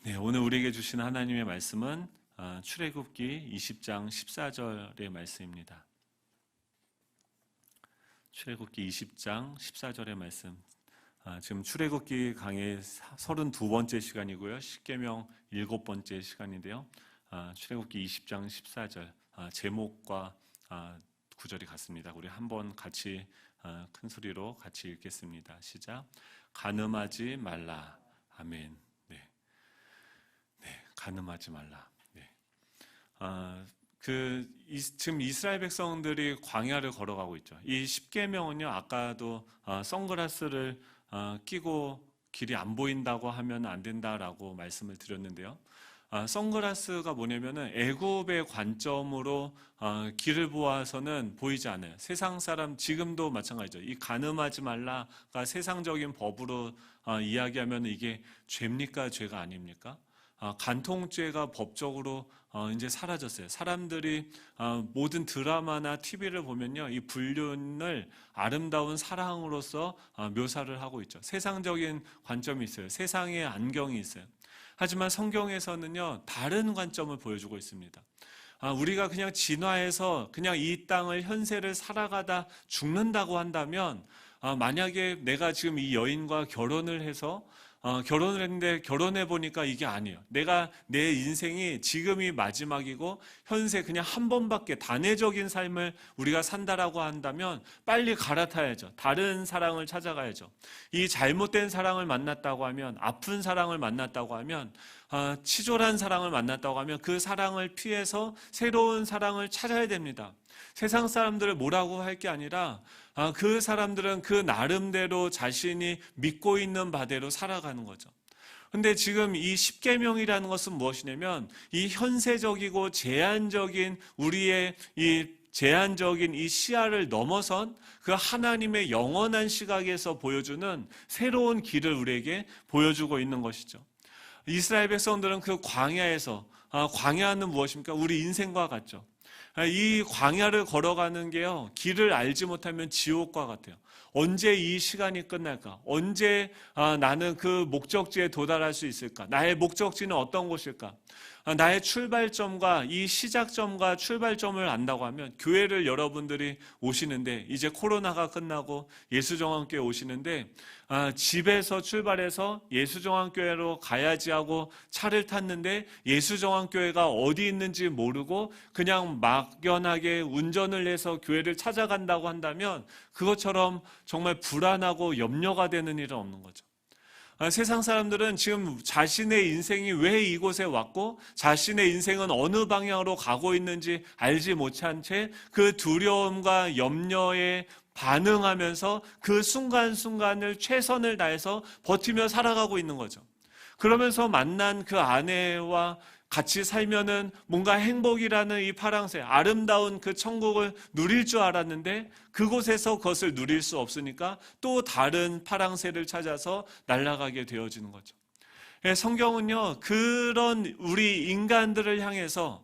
네, 오늘 우리에게 주신 하나님의 말씀은 출애굽기 20장 14절의 말씀입니다. 출애굽기 20장 14절의 말씀. 지금 출애굽기 강의 32번째 시간이고요. 십계명 7번째 시간인데요. 출애굽기 20장 14절 제목과 구절이 같습니다. 우리 한번 같이 큰 소리로 같이 읽겠습니다. 시작. 간음하지 말라. 아멘. 간음하지 말라. 지금 이스라엘 백성들이 광야를 걸어가고 있죠. 이 십계명은요, 아까도 선글라스를 끼고 길이 안 보인다고 하면 안 된다라고 말씀을 드렸는데요. 선글라스가 뭐냐면은 애굽의 관점으로 길을 보아서는 보이지 않아요. 세상 사람 지금도 마찬가지죠. 이 간음하지 말라가 세상적인 법으로 이야기하면 이게 죄입니까? 죄가 아닙니까? 간통죄가 법적으로 이제 사라졌어요. 사람들이 모든 드라마나 TV를 보면요, 이 불륜을 아름다운 사랑으로서 묘사를 하고 있죠. 세상적인 관점이 있어요. 세상의 안경이 있어요. 하지만 성경에서는요, 다른 관점을 보여주고 있습니다. 우리가 그냥 진화해서 그냥 이 땅을 현세를 살아가다 죽는다고 한다면, 만약에 내가 지금 이 여인과 결혼을 해서 결혼을 했는데 결혼해 보니까 이게 아니에요. 내가 내 인생이 지금이 마지막이고 현세 그냥 한 번밖에 단회적인 삶을 우리가 산다라고 한다면 빨리 갈아타야죠. 다른 사랑을 찾아가야죠. 이 잘못된 사랑을 만났다고 하면, 아픈 사랑을 만났다고 하면, 치졸한 사랑을 만났다고 하면 그 사랑을 피해서 새로운 사랑을 찾아야 됩니다. 세상 사람들을 뭐라고 할 게 아니라 그 사람들은 그 나름대로 자신이 믿고 있는 바대로 살아가는 거죠. 근데 지금 이 십계명이라는 것은 무엇이냐면, 이 현세적이고 제한적인 우리의 이 제한적인 이 시야를 넘어선 그 하나님의 영원한 시각에서 보여주는 새로운 길을 우리에게 보여주고 있는 것이죠. 이스라엘 백성들은 그 광야에서, 광야는 무엇입니까? 우리 인생과 같죠. 이 광야를 걸어가는 게요, 길을 알지 못하면 지옥과 같아요. 언제 이 시간이 끝날까? 언제 나는 그 목적지에 도달할 수 있을까? 나의 목적지는 어떤 곳일까? 나의 출발점과 이 시작점과 출발점을 안다고 하면, 교회를 여러분들이 오시는데, 이제 코로나가 끝나고 예수정원교회 오시는데, 집에서 출발해서 예수정원교회로 가야지 하고 차를 탔는데 예수정원교회가 어디 있는지 모르고 그냥 막연하게 운전을 해서 교회를 찾아간다고 한다면, 그것처럼 정말 불안하고 염려가 되는 일은 없는 거죠. 세상 사람들은 지금 자신의 인생이 왜 이곳에 왔고 자신의 인생은 어느 방향으로 가고 있는지 알지 못한 채 그 두려움과 염려에 반응하면서 그 순간순간을 최선을 다해서 버티며 살아가고 있는 거죠. 그러면서 만난 그 아내와 같이 살면은 뭔가 행복이라는 이 파랑새, 아름다운 그 천국을 누릴 줄 알았는데 그곳에서 그것을 누릴 수 없으니까 또 다른 파랑새를 찾아서 날아가게 되어지는 거죠. 성경은요, 그런 우리 인간들을 향해서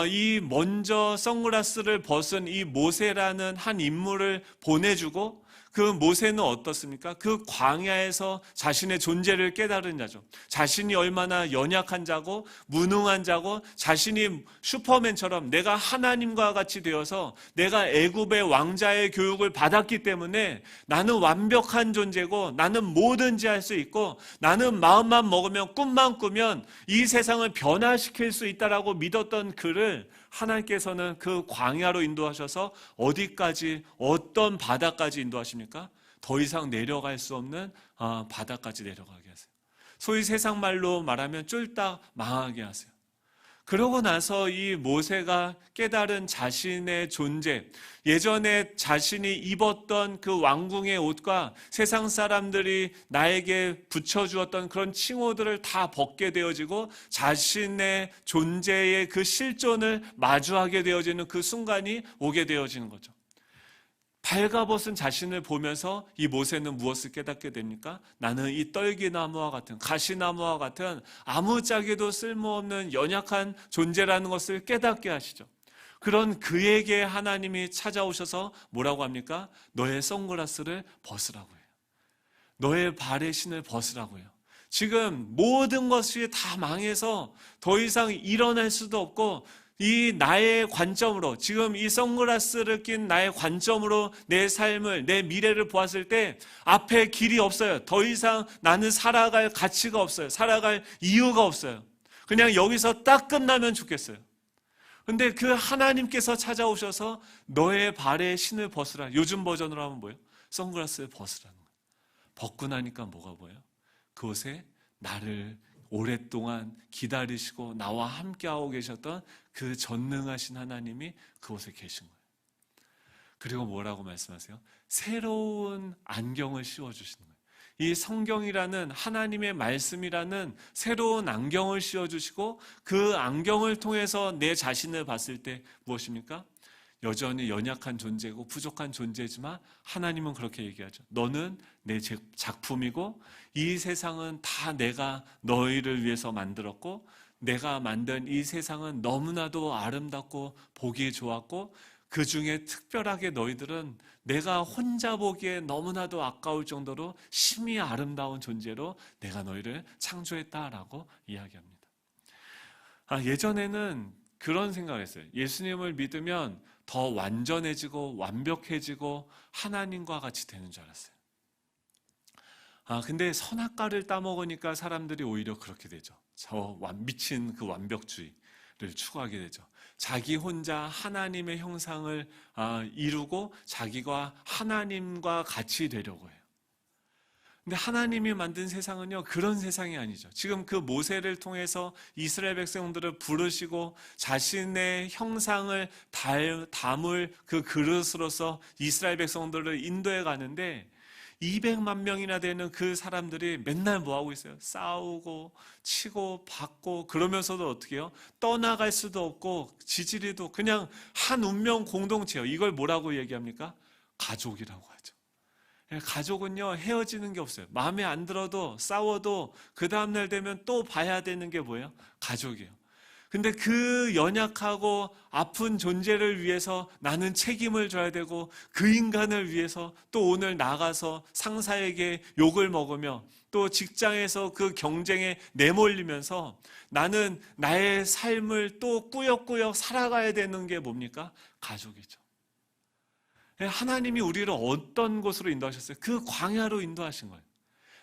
이 먼저 선글라스를 벗은 이 모세라는 한 인물을 보내주고, 그 모세는 어떻습니까? 그 광야에서 자신의 존재를 깨달은 자죠. 자신이 얼마나 연약한 자고 무능한 자고, 자신이 슈퍼맨처럼 내가 하나님과 같이 되어서 내가 애굽의 왕자의 교육을 받았기 때문에 나는 완벽한 존재고 나는 뭐든지 할 수 있고 나는 마음만 먹으면 꿈만 꾸면 이 세상을 변화시킬 수 있다라고 믿었던 그를 하나님께서는 그 광야로 인도하셔서 어디까지, 어떤 바다까지 인도하십니까? 더 이상 내려갈 수 없는 바다까지 내려가게 하세요. 소위 세상 말로 말하면 쫄딱 망하게 하세요. 그러고 나서 이 모세가 깨달은 자신의 존재, 예전에 자신이 입었던 그 왕궁의 옷과 세상 사람들이 나에게 붙여주었던 그런 칭호들을 다 벗게 되어지고 자신의 존재의 그 실존을 마주하게 되어지는 그 순간이 오게 되어지는 거죠. 발가벗은 자신을 보면서 이 모세는 무엇을 깨닫게 됩니까? 나는 이 떨기나무와 같은, 가시나무와 같은 아무짝에도 쓸모없는 연약한 존재라는 것을 깨닫게 하시죠. 그런 그에게 하나님이 찾아오셔서 뭐라고 합니까? 너의 선글라스를 벗으라고 해요. 너의 발의 신을 벗으라고 해요. 지금 모든 것이 다 망해서 더 이상 일어날 수도 없고, 이 나의 관점으로, 지금 이 선글라스를 낀 나의 관점으로 내 삶을, 내 미래를 보았을 때 앞에 길이 없어요. 더 이상 나는 살아갈 가치가 없어요. 살아갈 이유가 없어요. 그냥 여기서 딱 끝나면 좋겠어요. 근데 그 하나님께서 찾아오셔서 너의 발에 신을 벗으라. 요즘 버전으로 하면 뭐예요? 선글라스를 벗으라는 거예요. 벗고 나니까 뭐가 보여요? 그곳에 나를 오랫동안 기다리시고 나와 함께하고 계셨던 그 전능하신 하나님이 그곳에 계신 거예요. 그리고 뭐라고 말씀하세요? 새로운 안경을 씌워주시는 거예요. 이 성경이라는 하나님의 말씀이라는 새로운 안경을 씌워주시고, 그 안경을 통해서 내 자신을 봤을 때 무엇입니까? 여전히 연약한 존재고 부족한 존재지만 하나님은 그렇게 얘기하죠. 너는 내 작품이고 이 세상은 다 내가 너희를 위해서 만들었고, 내가 만든 이 세상은 너무나도 아름답고 보기 좋았고, 그 중에 특별하게 너희들은 내가 혼자 보기에 너무나도 아까울 정도로 심히 아름다운 존재로 내가 너희를 창조했다라고 이야기합니다. 예전에는 그런 생각을 했어요. 예수님을 믿으면 더 완전해지고 완벽해지고 하나님과 같이 되는 줄 알았어요. 근데 선악과를 따먹으니까 사람들이 오히려 그렇게 되죠. 미친 그 완벽주의를 추구하게 되죠. 자기 혼자 하나님의 형상을 이루고 자기가 하나님과 같이 되려고 해요. 근데 하나님이 만든 세상은요, 그런 세상이 아니죠. 지금 그 모세를 통해서 이스라엘 백성들을 부르시고 자신의 형상을 담을 그 그릇으로서 이스라엘 백성들을 인도해 가는데, 200만 명이나 되는 그 사람들이 맨날 뭐 하고 있어요? 싸우고 치고 받고, 그러면서도 어떻게 해요? 떠나갈 수도 없고 지지리도 그냥 한 운명 공동체예요. 이걸 뭐라고 얘기합니까? 가족이라고 하죠. 가족은요, 헤어지는 게 없어요. 마음에 안 들어도 싸워도 그 다음날 되면 또 봐야 되는 게 뭐예요? 가족이에요. 근데 그 연약하고 아픈 존재를 위해서 나는 책임을 져야 되고, 그 인간을 위해서 또 오늘 나가서 상사에게 욕을 먹으며 또 직장에서 그 경쟁에 내몰리면서 나는 나의 삶을 또 꾸역꾸역 살아가야 되는 게 뭡니까? 가족이죠. 하나님이 우리를 어떤 곳으로 인도하셨어요? 그 광야로 인도하신 거예요.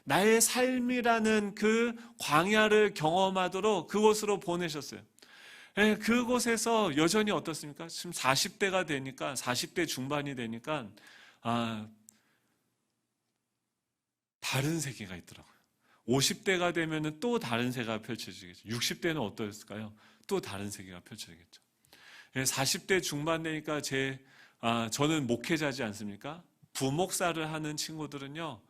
나의 삶이라는 그 광야를 경험하도록 그곳으로 보내셨어요. 그곳에서 여전히 어떻습니까? 지금 40대가 되니까, 40대 중반이 되니까 다른 세계가 있더라고요. 50대가 되면 또 다른 세계가 펼쳐지겠죠. 60대는 어떠했을까요? 또 다른 세계가 펼쳐지겠죠. 40대 중반 되니까 저는 목회자지 않습니까? 부목사를 하는 친구들은요,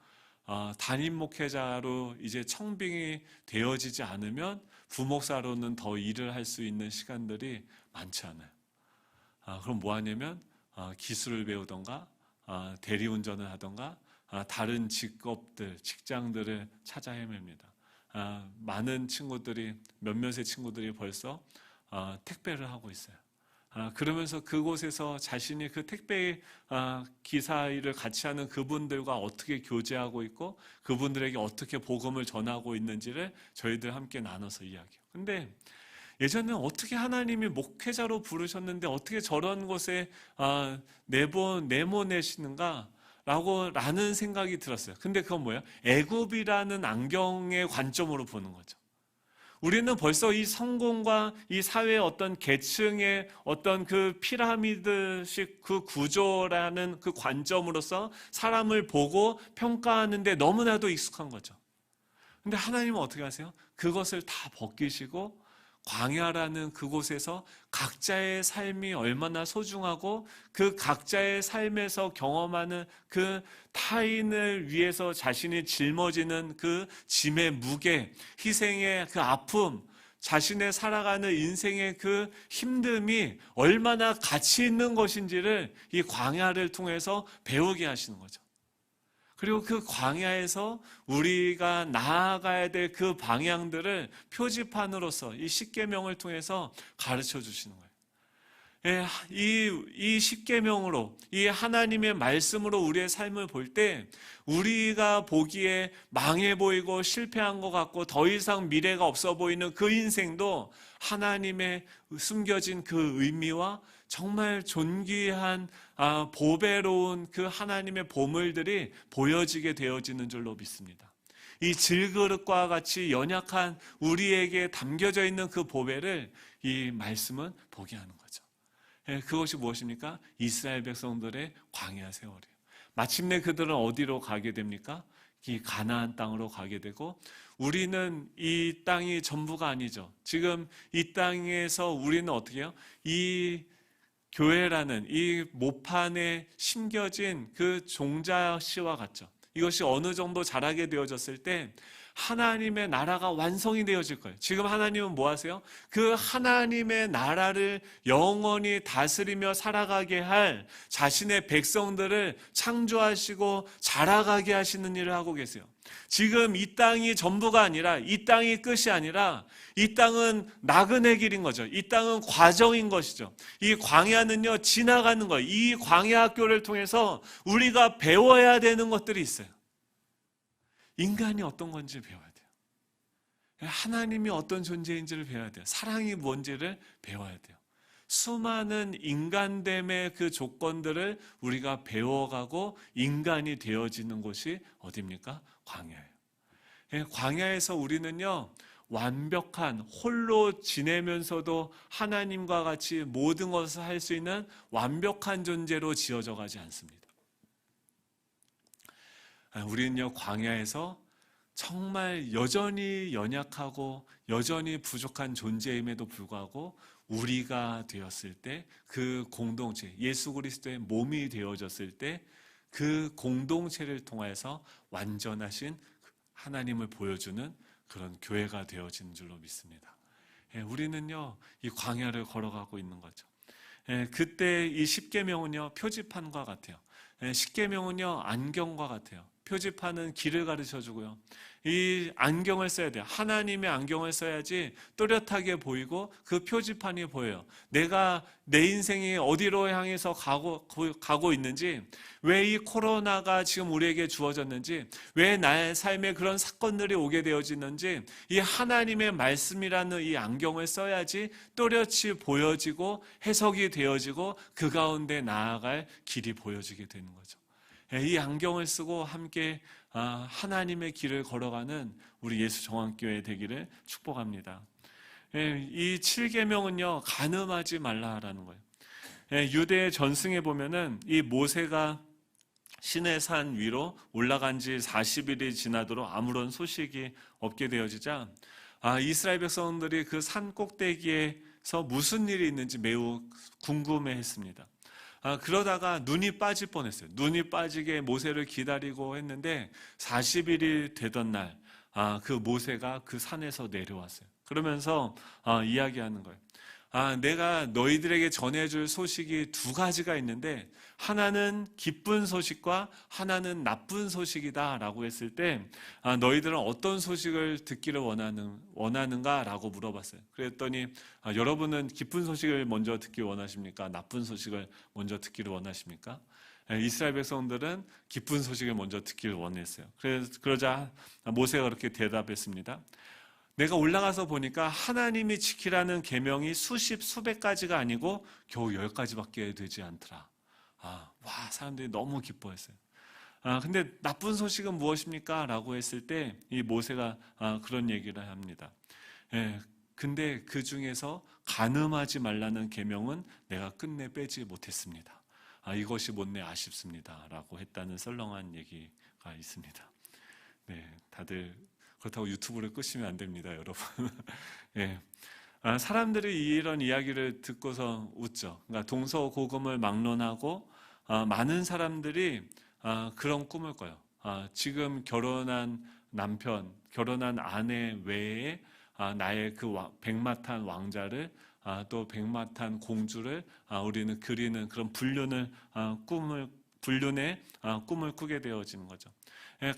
담임 목회자로 이제 청빙이 되어지지 않으면 부목사로는 더 일을 할 수 있는 시간들이 많지 않아요. 그럼 뭐 하냐면 기술을 배우던가 대리운전을 하던가 다른 직업들, 직장들을 찾아 헤맵니다. 많은 친구들이, 몇몇의 친구들이 벌써 택배를 하고 있어요. 그러면서 그곳에서 자신이 그 택배 기사 일을 같이 하는 그분들과 어떻게 교제하고 있고 그분들에게 어떻게 복음을 전하고 있는지를 저희들 함께 나눠서 이야기해요. 근데 예전에는 어떻게 하나님이 목회자로 부르셨는데 어떻게 저런 곳에 내보내시는가? 라는 생각이 들었어요. 근데 그건 뭐예요? 애굽이라는 안경의 관점으로 보는 거죠. 우리는 벌써 이 성공과 이 사회의 어떤 계층의 어떤 그 피라미드식 그 구조라는 그 관점으로서 사람을 보고 평가하는데 너무나도 익숙한 거죠. 근데 하나님은 어떻게 하세요? 그것을 다 벗기시고 광야라는 그곳에서 각자의 삶이 얼마나 소중하고 그 각자의 삶에서 경험하는 그 타인을 위해서 자신이 짊어지는 그 짐의 무게, 희생의 그 아픔, 자신의 살아가는 인생의 그 힘듦이 얼마나 가치 있는 것인지를 이 광야를 통해서 배우게 하시는 거죠. 그리고 그 광야에서 우리가 나아가야 될 그 방향들을 표지판으로서 이 십계명을 통해서 가르쳐 주시는 거예요. 예, 이 십계명으로, 이 하나님의 말씀으로 우리의 삶을 볼 때 우리가 보기에 망해 보이고 실패한 것 같고 더 이상 미래가 없어 보이는 그 인생도 하나님의 숨겨진 그 의미와 정말 존귀한 보배로운 그 하나님의 보물들이 보여지게 되어지는 줄로 믿습니다. 이 질그릇과 같이 연약한 우리에게 담겨져 있는 그 보배를 이 말씀은 보게 하는 거죠. 그것이 무엇입니까? 이스라엘 백성들의 광야 세월이에요. 마침내 그들은 어디로 가게 됩니까? 이 가나안 땅으로 가게 되고, 우리는 이 땅이 전부가 아니죠. 지금 이 땅에서 우리는 어떻게 해요? 이 교회라는 이 모판에 심겨진 그 종자씨와 같죠. 이것이 어느 정도 자라게 되어졌을 때 하나님의 나라가 완성이 되어질 거예요. 지금 하나님은 뭐 하세요? 그 하나님의 나라를 영원히 다스리며 살아가게 할 자신의 백성들을 창조하시고 자라가게 하시는 일을 하고 계세요. 지금 이 땅이 전부가 아니라, 이 땅이 끝이 아니라, 이 땅은 나그네 길인 거죠. 이 땅은 과정인 것이죠. 이 광야는요, 지나가는 거예요. 이 광야 학교를 통해서 우리가 배워야 되는 것들이 있어요. 인간이 어떤 건지 배워야 돼요. 하나님이 어떤 존재인지를 배워야 돼요. 사랑이 뭔지를 배워야 돼요. 수많은 인간됨의 그 조건들을 우리가 배워가고 인간이 되어지는 곳이 어디입니까? 광야예요. 광야에서 우리는요, 완벽한, 홀로 지내면서도 하나님과 같이 모든 것을 할 수 있는 완벽한 존재로 지어져 가지 않습니다. 우리는요, 광야에서 정말 여전히 연약하고 여전히 부족한 존재임에도 불구하고 우리가 되었을 때, 그 공동체, 예수 그리스도의 몸이 되어졌을 때 그 공동체를 통해서 완전하신 하나님을 보여주는 그런 교회가 되어지는 줄로 믿습니다. 우리는요, 이 광야를 걸어가고 있는 거죠. 그때 이 십계명은요, 표지판과 같아요. 십계명은요, 안경과 같아요. 표지판은 길을 가르쳐 주고요, 이 안경을 써야 돼요. 하나님의 안경을 써야지 또렷하게 보이고 그 표지판이 보여요. 내가 내 인생이 어디로 향해서 가고 있는지, 왜 이 코로나가 지금 우리에게 주어졌는지, 왜 나의 삶에 그런 사건들이 오게 되어지는지, 이 하나님의 말씀이라는 이 안경을 써야지 또렷이 보여지고 해석이 되어지고 그 가운데 나아갈 길이 보여지게 되는 거죠. 이 안경을 쓰고 함께 하나님의 길을 걸어가는 우리 예수 정황교회 되기를 축복합니다. 이 7계명은요, 간음하지 말라라는 거예요. 유대 전승에 보면은 이 모세가 시내 산 위로 올라간 지 40일이 지나도록 아무런 소식이 없게 되어지자 이스라엘 백성들이 그 산 꼭대기에서 무슨 일이 있는지 매우 궁금해했습니다. 그러다가 눈이 빠질 뻔했어요. 눈이 빠지게 모세를 기다리고 했는데 40일이 되던 날 그 모세가 그 산에서 내려왔어요. 그러면서 이야기하는 거예요. 내가 너희들에게 전해줄 소식이 두 가지가 있는데, 하나는 기쁜 소식과 하나는 나쁜 소식이다 라고 했을 때, 너희들은 어떤 소식을 듣기를 원하는가 라고 물어봤어요. 그랬더니 여러분은 기쁜 소식을 먼저 듣기 원하십니까? 나쁜 소식을 먼저 듣기를 원하십니까? 이스라엘 백성들은 기쁜 소식을 먼저 듣기를 원했어요. 그러자 모세가 그렇게 대답했습니다. 내가 올라가서 보니까 하나님이 지키라는 계명이 수십 수백 가지가 아니고 겨우 10가지밖에 되지 않더라. 사람들이 너무 기뻐했어요. 근데 나쁜 소식은 무엇입니까? 라고 했을 때 이 모세가 그런 얘기를 합니다. 근데 그 중에서 간음하지 말라는 계명은 내가 끝내 빼지 못했습니다. 이것이 못내 아쉽습니다. 라고 했다는 썰렁한 얘기가 있습니다. 네, 다들 그렇다고 유튜브를 끄시면 안 됩니다, 여러분. 사람들이 이런 이야기를 듣고서 웃죠. 그러니까 동서고금을 막론하고 많은 사람들이 그런 꿈을 꿔요. 지금 결혼한 남편, 결혼한 아내 외에 나의 그 백마탄 왕자를, 또 백마탄 공주를 우리는 그리는 그런 불륜의 꿈을 꾸게 되어지는 거죠.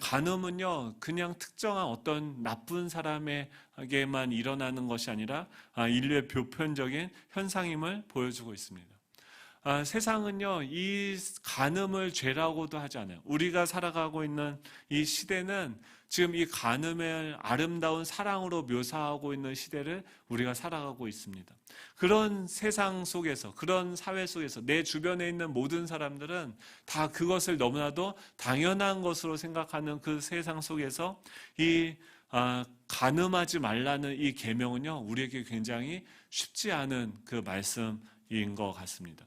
간음은요, 그냥 특정한 어떤 나쁜 사람에게만 일어나는 것이 아니라 인류의 보편적인 현상임을 보여주고 있습니다. 세상은요, 이 간음을 죄라고도 하지 않아요. 우리가 살아가고 있는 이 시대는 지금 이 간음을 아름다운 사랑으로 묘사하고 있는 시대를 우리가 살아가고 있습니다. 그런 세상 속에서, 그런 사회 속에서 내 주변에 있는 모든 사람들은 다 그것을 너무나도 당연한 것으로 생각하는 그 세상 속에서 이 간음하지 말라는 이 계명은요, 우리에게 굉장히 쉽지 않은 그 말씀인 것 같습니다.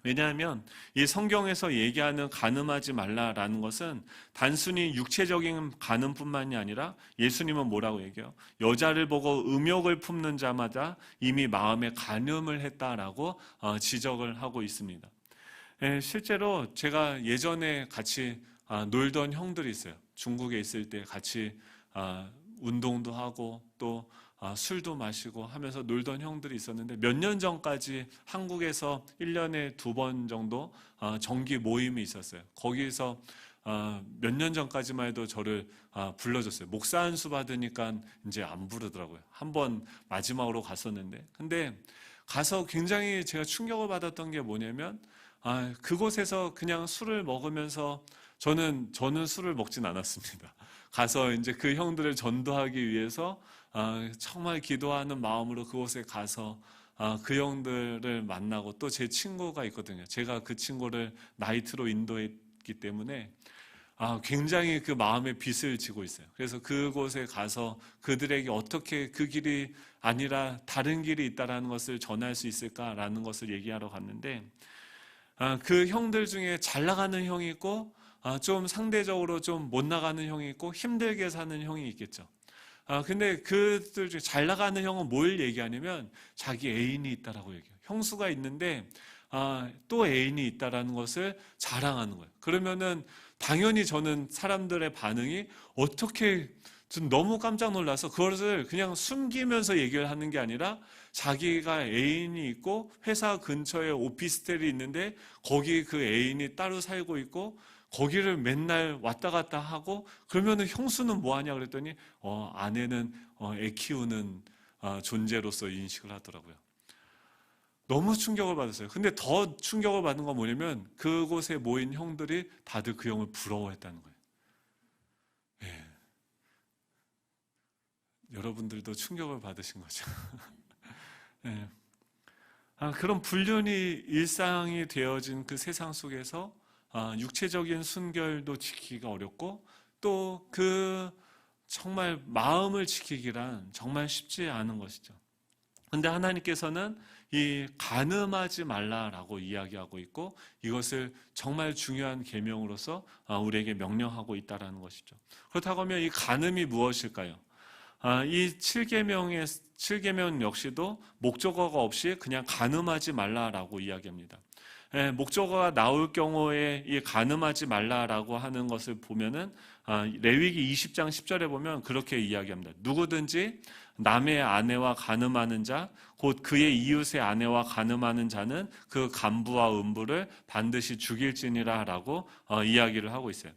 왜냐하면 이 성경에서 얘기하는 간음하지 말라라는 것은 단순히 육체적인 간음뿐만이 아니라 예수님은 뭐라고 얘기해요? 여자를 보고 음욕을 품는 자마다 이미 마음에 간음을 했다라고 지적을 하고 있습니다. 실제로 제가 예전에 같이 놀던 형들이 있어요. 중국에 있을 때 같이 운동도 하고 또 술도 마시고 하면서 놀던 형들이 있었는데 몇 년 전까지 한국에서 1년에 2번 정도 정기 모임이 있었어요. 거기서 몇 년 전까지만 해도 저를 불러줬어요. 목사 안수 받으니까 이제 안 부르더라고요. 한 번 마지막으로 갔었는데, 근데 가서 굉장히 제가 충격을 받았던 게 뭐냐면 그곳에서 그냥 술을 먹으면서 저는 술을 먹진 않았습니다. 가서 이제 그 형들을 전도하기 위해서 정말 기도하는 마음으로 그곳에 가서 그 형들을 만나고 또 제 친구가 있거든요. 제가 그 친구를 나이트로 인도했기 때문에 굉장히 그 마음에 빚을 지고 있어요. 그래서 그곳에 가서 그들에게 어떻게 그 길이 아니라 다른 길이 있다라는 것을 전할 수 있을까라는 것을 얘기하러 갔는데 그 형들 중에 잘 나가는 형이 있고 좀 상대적으로 좀 못 나가는 형이 있고 힘들게 사는 형이 있겠죠. 근데 그들 중에 잘 나가는 형은 뭘 얘기하냐면 자기 애인이 있다라고 얘기해요. 형수가 있는데 또 애인이 있다라는 것을 자랑하는 거예요. 그러면은 당연히 저는 사람들의 반응이 어떻게 좀 너무 깜짝 놀라서 그것을 그냥 숨기면서 얘기를 하는 게 아니라 자기가 애인이 있고 회사 근처에 오피스텔이 있는데 거기 그 애인이 따로 살고 있고 거기를 맨날 왔다 갔다 하고 그러면은 형수는 뭐 하냐 그랬더니 아내는 애 키우는 존재로서 인식을 하더라고요. 너무 충격을 받았어요. 근데 더 충격을 받은 건 뭐냐면 그곳에 모인 형들이 다들 그 형을 부러워했다는 거예요. 예. 여러분들도 충격을 받으신 거죠. 예. 그런 불륜이 일상이 되어진 그 세상 속에서 육체적인 순결도 지키기가 어렵고 또 그 정말 마음을 지키기란 정말 쉽지 않은 것이죠. 그런데 하나님께서는 이 간음하지 말라라고 이야기하고 있고 이것을 정말 중요한 계명으로서 우리에게 명령하고 있다라는 것이죠. 그렇다고 하면 이 간음이 무엇일까요? 이 7계명 역시도 목적어가 없이 그냥 간음하지 말라라고 이야기합니다. 목적어가 나올 경우에 이 간음하지 말라라고 하는 것을 보면은 레위기 20장 10절에 보면 그렇게 이야기합니다. 누구든지 남의 아내와 간음하는 자, 곧 그의 이웃의 아내와 간음하는 자는 그 간부와 음부를 반드시 죽일지니라라고 이야기를 하고 있어요.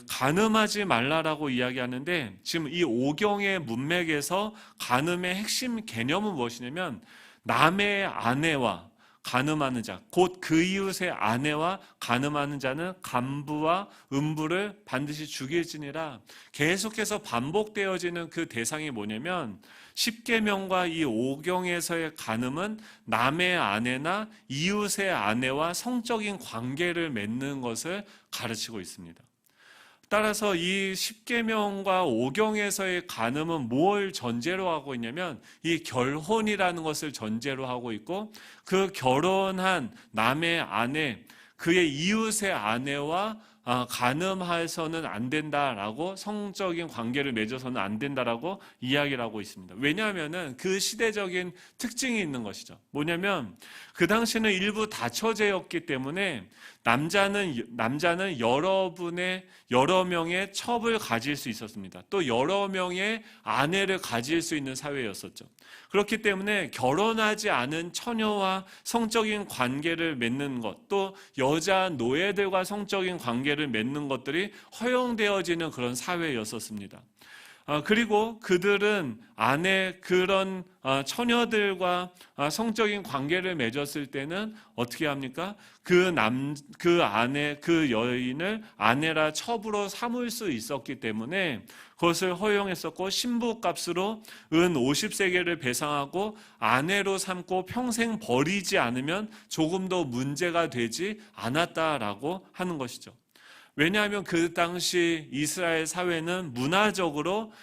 간음하지 말라라고 이야기하는데 지금 이 오경의 문맥에서 간음의 핵심 개념은 무엇이냐면 남의 아내와 간음하는 자, 곧 그 이웃의 아내와 간음하는 자는 간부와 음부를 반드시 죽일지니라. 계속해서 반복되어지는 그 대상이 뭐냐면 10계명과 이 오경에서의 간음은 남의 아내나 이웃의 아내와 성적인 관계를 맺는 것을 가르치고 있습니다. 따라서 이 10계명과 오경에서의 간음은 뭘 전제로 하고 있냐면 이 결혼이라는 것을 전제로 하고 있고 그 결혼한 남의 아내, 그의 이웃의 아내와 간음해서는 안 된다라고 성적인 관계를 맺어서는 안 된다라고 이야기를 하고 있습니다. 왜냐하면은 그 시대적인 특징이 있는 것이죠. 뭐냐면 그 당시는 일부 다처제였기 때문에 남자는 여러 명의 첩을 가질 수 있었습니다. 또 여러 명의 아내를 가질 수 있는 사회였었죠. 그렇기 때문에 결혼하지 않은 처녀와 성적인 관계를 맺는 것, 또 여자 노예들과 성적인 관계를 맺는 것들이 허용되어지는 그런 사회였었습니다. 그리고 그들은 안에 그런 처녀들과 성적인 관계를 맺었을 때는 어떻게 합니까? 그 안에 그 여인을 아내라 첩으로 삼을 수 있었기 때문에 그것을 허용했었고, 신부값으로 은 50세겔을 배상하고 아내로 삼고 평생 버리지 않으면 조금도 문제가 되지 않았다라고 하는 것이죠. 왜냐하면 그 당시 이스라엘 사회는 문화적으로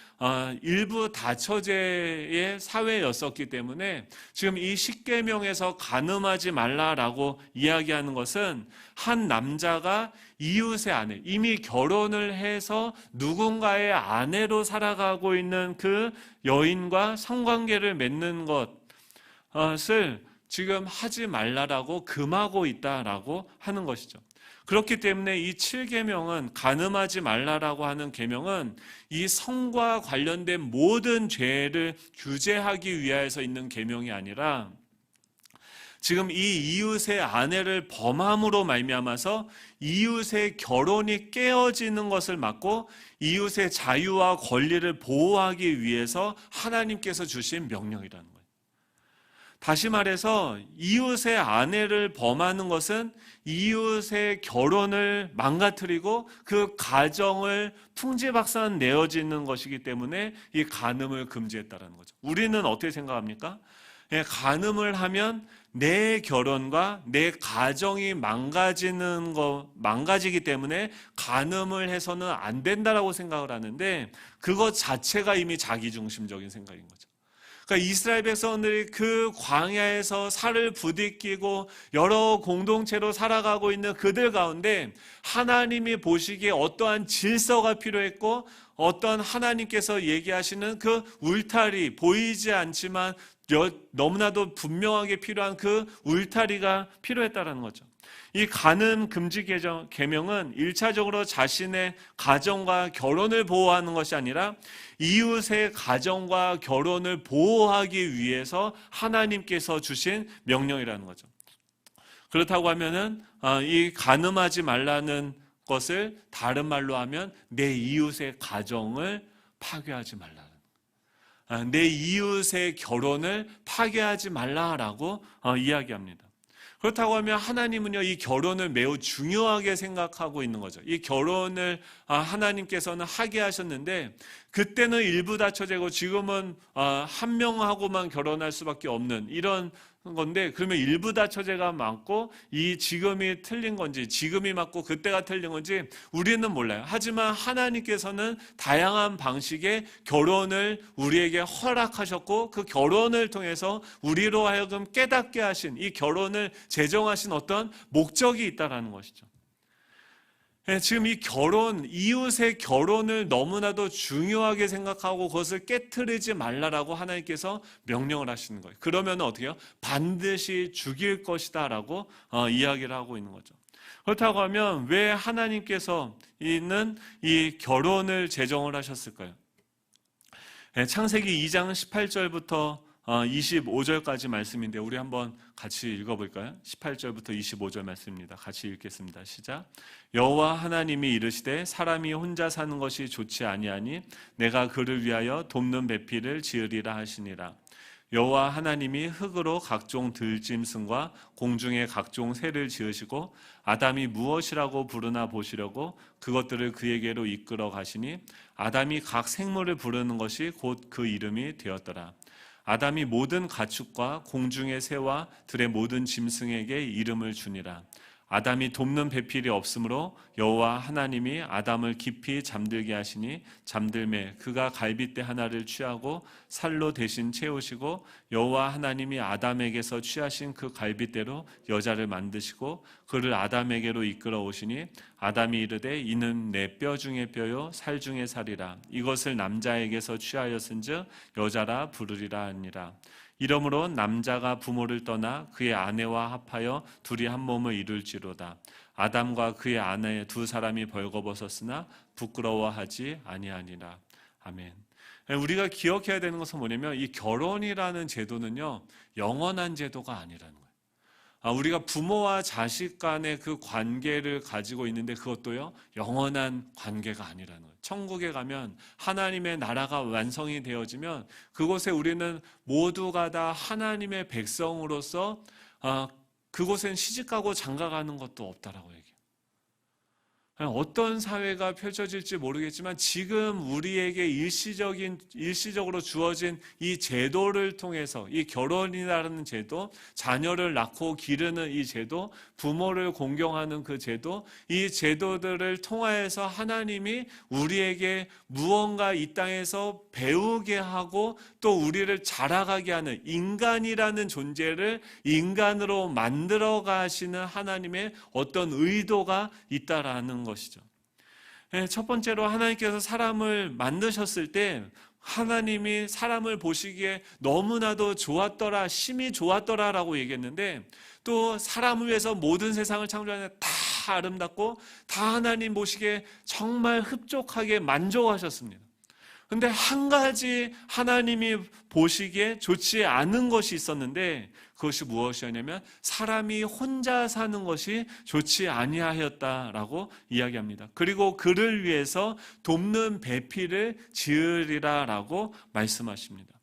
일부 다처제의 사회였었기 때문에 지금 이 십계명에서 간음하지 말라라고 이야기하는 것은 한 남자가 이웃의 아내, 이미 결혼을 해서 누군가의 아내로 살아가고 있는 그 여인과 성관계를 맺는 것을 지금 하지 말라라고 금하고 있다라고 하는 것이죠. 그렇기 때문에 이 7계명은, 간음하지 말라라고 하는 계명은 이 성과 관련된 모든 죄를 규제하기 위해서 있는 계명이 아니라, 지금 이 이웃의 아내를 범함으로 말미암아서 이웃의 결혼이 깨어지는 것을 막고 이웃의 자유와 권리를 보호하기 위해서 하나님께서 주신 명령이라는 거예요. 다시 말해서 이웃의 아내를 범하는 것은 이웃의 결혼을 망가뜨리고 그 가정을 풍지박산 내어지는 것이기 때문에 이 간음을 금지했다는 거죠. 우리는 어떻게 생각합니까? 간음을 하면 내 결혼과 내 가정이 망가지기 때문에 간음을 해서는 안 된다라고 생각을 하는데, 그것 자체가 이미 자기중심적인 생각인 거죠. 그러니까 이스라엘 백성들이 그 광야에서 살을 부딪히고 여러 공동체로 살아가고 있는 그들 가운데 하나님이 보시기에 어떠한 질서가 필요했고, 어떤 하나님께서 얘기하시는 그 울타리, 보이지 않지만 너무나도 분명하게 필요한 그 울타리가 필요했다는 거죠. 이 간음 금지 계명은 1차적으로 자신의 가정과 결혼을 보호하는 것이 아니라 이웃의 가정과 결혼을 보호하기 위해서 하나님께서 주신 명령이라는 거죠. 그렇다고 하면은 이 간음하지 말라는 것을 다른 말로 하면 내 이웃의 가정을 파괴하지 말라는, 내 이웃의 결혼을 파괴하지 말라라고 이야기합니다. 그렇다고 하면 하나님은요, 이 결혼을 매우 중요하게 생각하고 있는 거죠. 이 결혼을 하나님께서는 하게 하셨는데, 그때는 일부 다처제고 지금은 한 명하고만 결혼할 수밖에 없는 이런 건데, 그러면 일부 다처제가 맞고 이 지금이 틀린 건지, 지금이 맞고 그때가 틀린 건지 우리는 몰라요. 하지만 하나님께서는 다양한 방식의 결혼을 우리에게 허락하셨고, 그 결혼을 통해서 우리로 하여금 깨닫게 하신, 이 결혼을 제정하신 어떤 목적이 있다라는 것이죠. 지금 이 결혼, 이웃의 결혼을 너무나도 중요하게 생각하고 그것을 깨트리지 말라라고 하나님께서 명령을 하시는 거예요. 그러면 어떻게 해요? 반드시 죽일 것이다 라고 이야기를 하고 있는 거죠. 그렇다고 하면 왜 하나님께서 있는 이 결혼을 제정을 하셨을까요? 창세기 2장 18절부터 25절까지 말씀인데 우리 한번 같이 읽어볼까요? 18절부터 25절 말씀입니다. 같이 읽겠습니다. 시작. 여호와 하나님이 이르시되 사람이 혼자 사는 것이 좋지 아니하니 내가 그를 위하여 돕는 배필을 지으리라 하시니라. 여호와 하나님이 흙으로 각종 들짐승과 공중의 각종 새를 지으시고 아담이 무엇이라고 부르나 보시려고 그것들을 그에게로 이끌어 가시니 아담이 각 생물을 부르는 것이 곧 그 이름이 되었더라. 아담이 모든 가축과 공중의 새와 들의 모든 짐승에게 이름을 주니라. 아담이 돕는 배필이 없으므로 여호와 하나님이 아담을 깊이 잠들게 하시니 잠들매 그가 갈빗대 하나를 취하고 살로 대신 채우시고 여호와 하나님이 아담에게서 취하신 그 갈빗대로 여자를 만드시고 그를 아담에게로 이끌어 오시니 아담이 이르되 이는 내 뼈 중의 뼈요 살 중의 살이라. 이것을 남자에게서 취하였은즉 여자라 부르리라 하니라. 이러므로 남자가 부모를 떠나 그의 아내와 합하여 둘이 한 몸을 이룰지로다. 아담과 그의 아내 두 사람이 벌거벗었으나 부끄러워하지 아니하니라. 아멘. 우리가 기억해야 되는 것은 뭐냐면 이 결혼이라는 제도는요 영원한 제도가 아니라는 거예요. 우리가 부모와 자식 간의 그 관계를 가지고 있는데 그것도요, 영원한 관계가 아니라는 거예요. 천국에 가면 하나님의 나라가 완성이 되어지면 그곳에 우리는 모두가 다 하나님의 백성으로서 그곳엔 시집가고 장가가는 것도 없다라고 얘기해요. 어떤 사회가 펼쳐질지 모르겠지만 지금 우리에게 일시적으로 주어진 이 제도를 통해서, 이 결혼이라는 제도, 자녀를 낳고 기르는 이 제도, 부모를 공경하는 그 제도, 이 제도들을 통하여서 하나님이 우리에게 무언가 이 땅에서 배우게 하고 또 우리를 자라가게 하는 인간이라는 존재를 인간으로 만들어 가시는 하나님의 어떤 의도가 있다라는 것이죠. 첫 번째로 하나님께서 사람을 만드셨을 때 하나님이 사람을 보시기에 너무나도 좋았더라, 심히 좋았더라라고 얘기했는데, 또 사람을 위해서 모든 세상을 창조하는 다 아름답고 다 하나님 보시기에 정말 흡족하게 만족하셨습니다. 근데 한 가지 하나님이 보시기에 좋지 않은 것이 있었는데, 그것이 무엇이었냐면 사람이 혼자 사는 것이 좋지 아니하였다라고 이야기합니다. 그리고 그를 위해서 돕는 배필을 지으리라라고 말씀하십니다.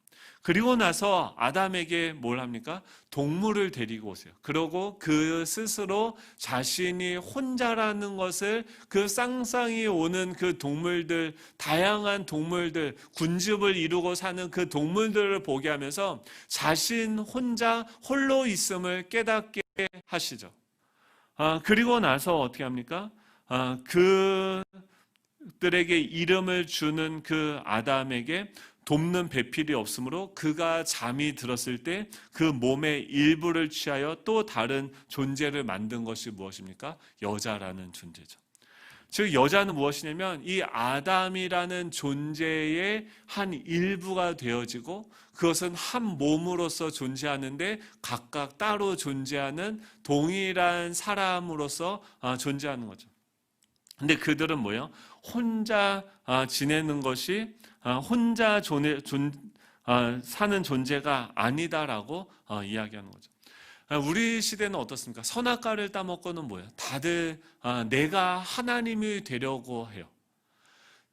그리고 나서 아담에게 뭘 합니까? 동물을 데리고 오세요. 그러고 그 스스로 자신이 혼자라는 것을 그 쌍쌍이 오는 그 동물들, 다양한 동물들, 군집을 이루고 사는 그 동물들을 보게 하면서 자신 혼자 홀로 있음을 깨닫게 하시죠. 그리고 나서 어떻게 합니까? 그들에게 이름을 주는 그 아담에게 돕는 배필이 없으므로 그가 잠이 들었을 때 그 몸의 일부를 취하여 또 다른 존재를 만든 것이 무엇입니까? 여자라는 존재죠. 즉 여자는 무엇이냐면 이 아담이라는 존재의 한 일부가 되어지고 그것은 한 몸으로서 존재하는데 각각 따로 존재하는 동일한 사람으로서 존재하는 거죠. 근데 그들은 뭐예요? 혼자 지내는 것이 혼자 사는 존재가 아니다라고 이야기하는 거죠. 우리 시대는 어떻습니까? 선악과를 따먹고는 뭐예요? 다들 내가 하나님이 되려고 해요.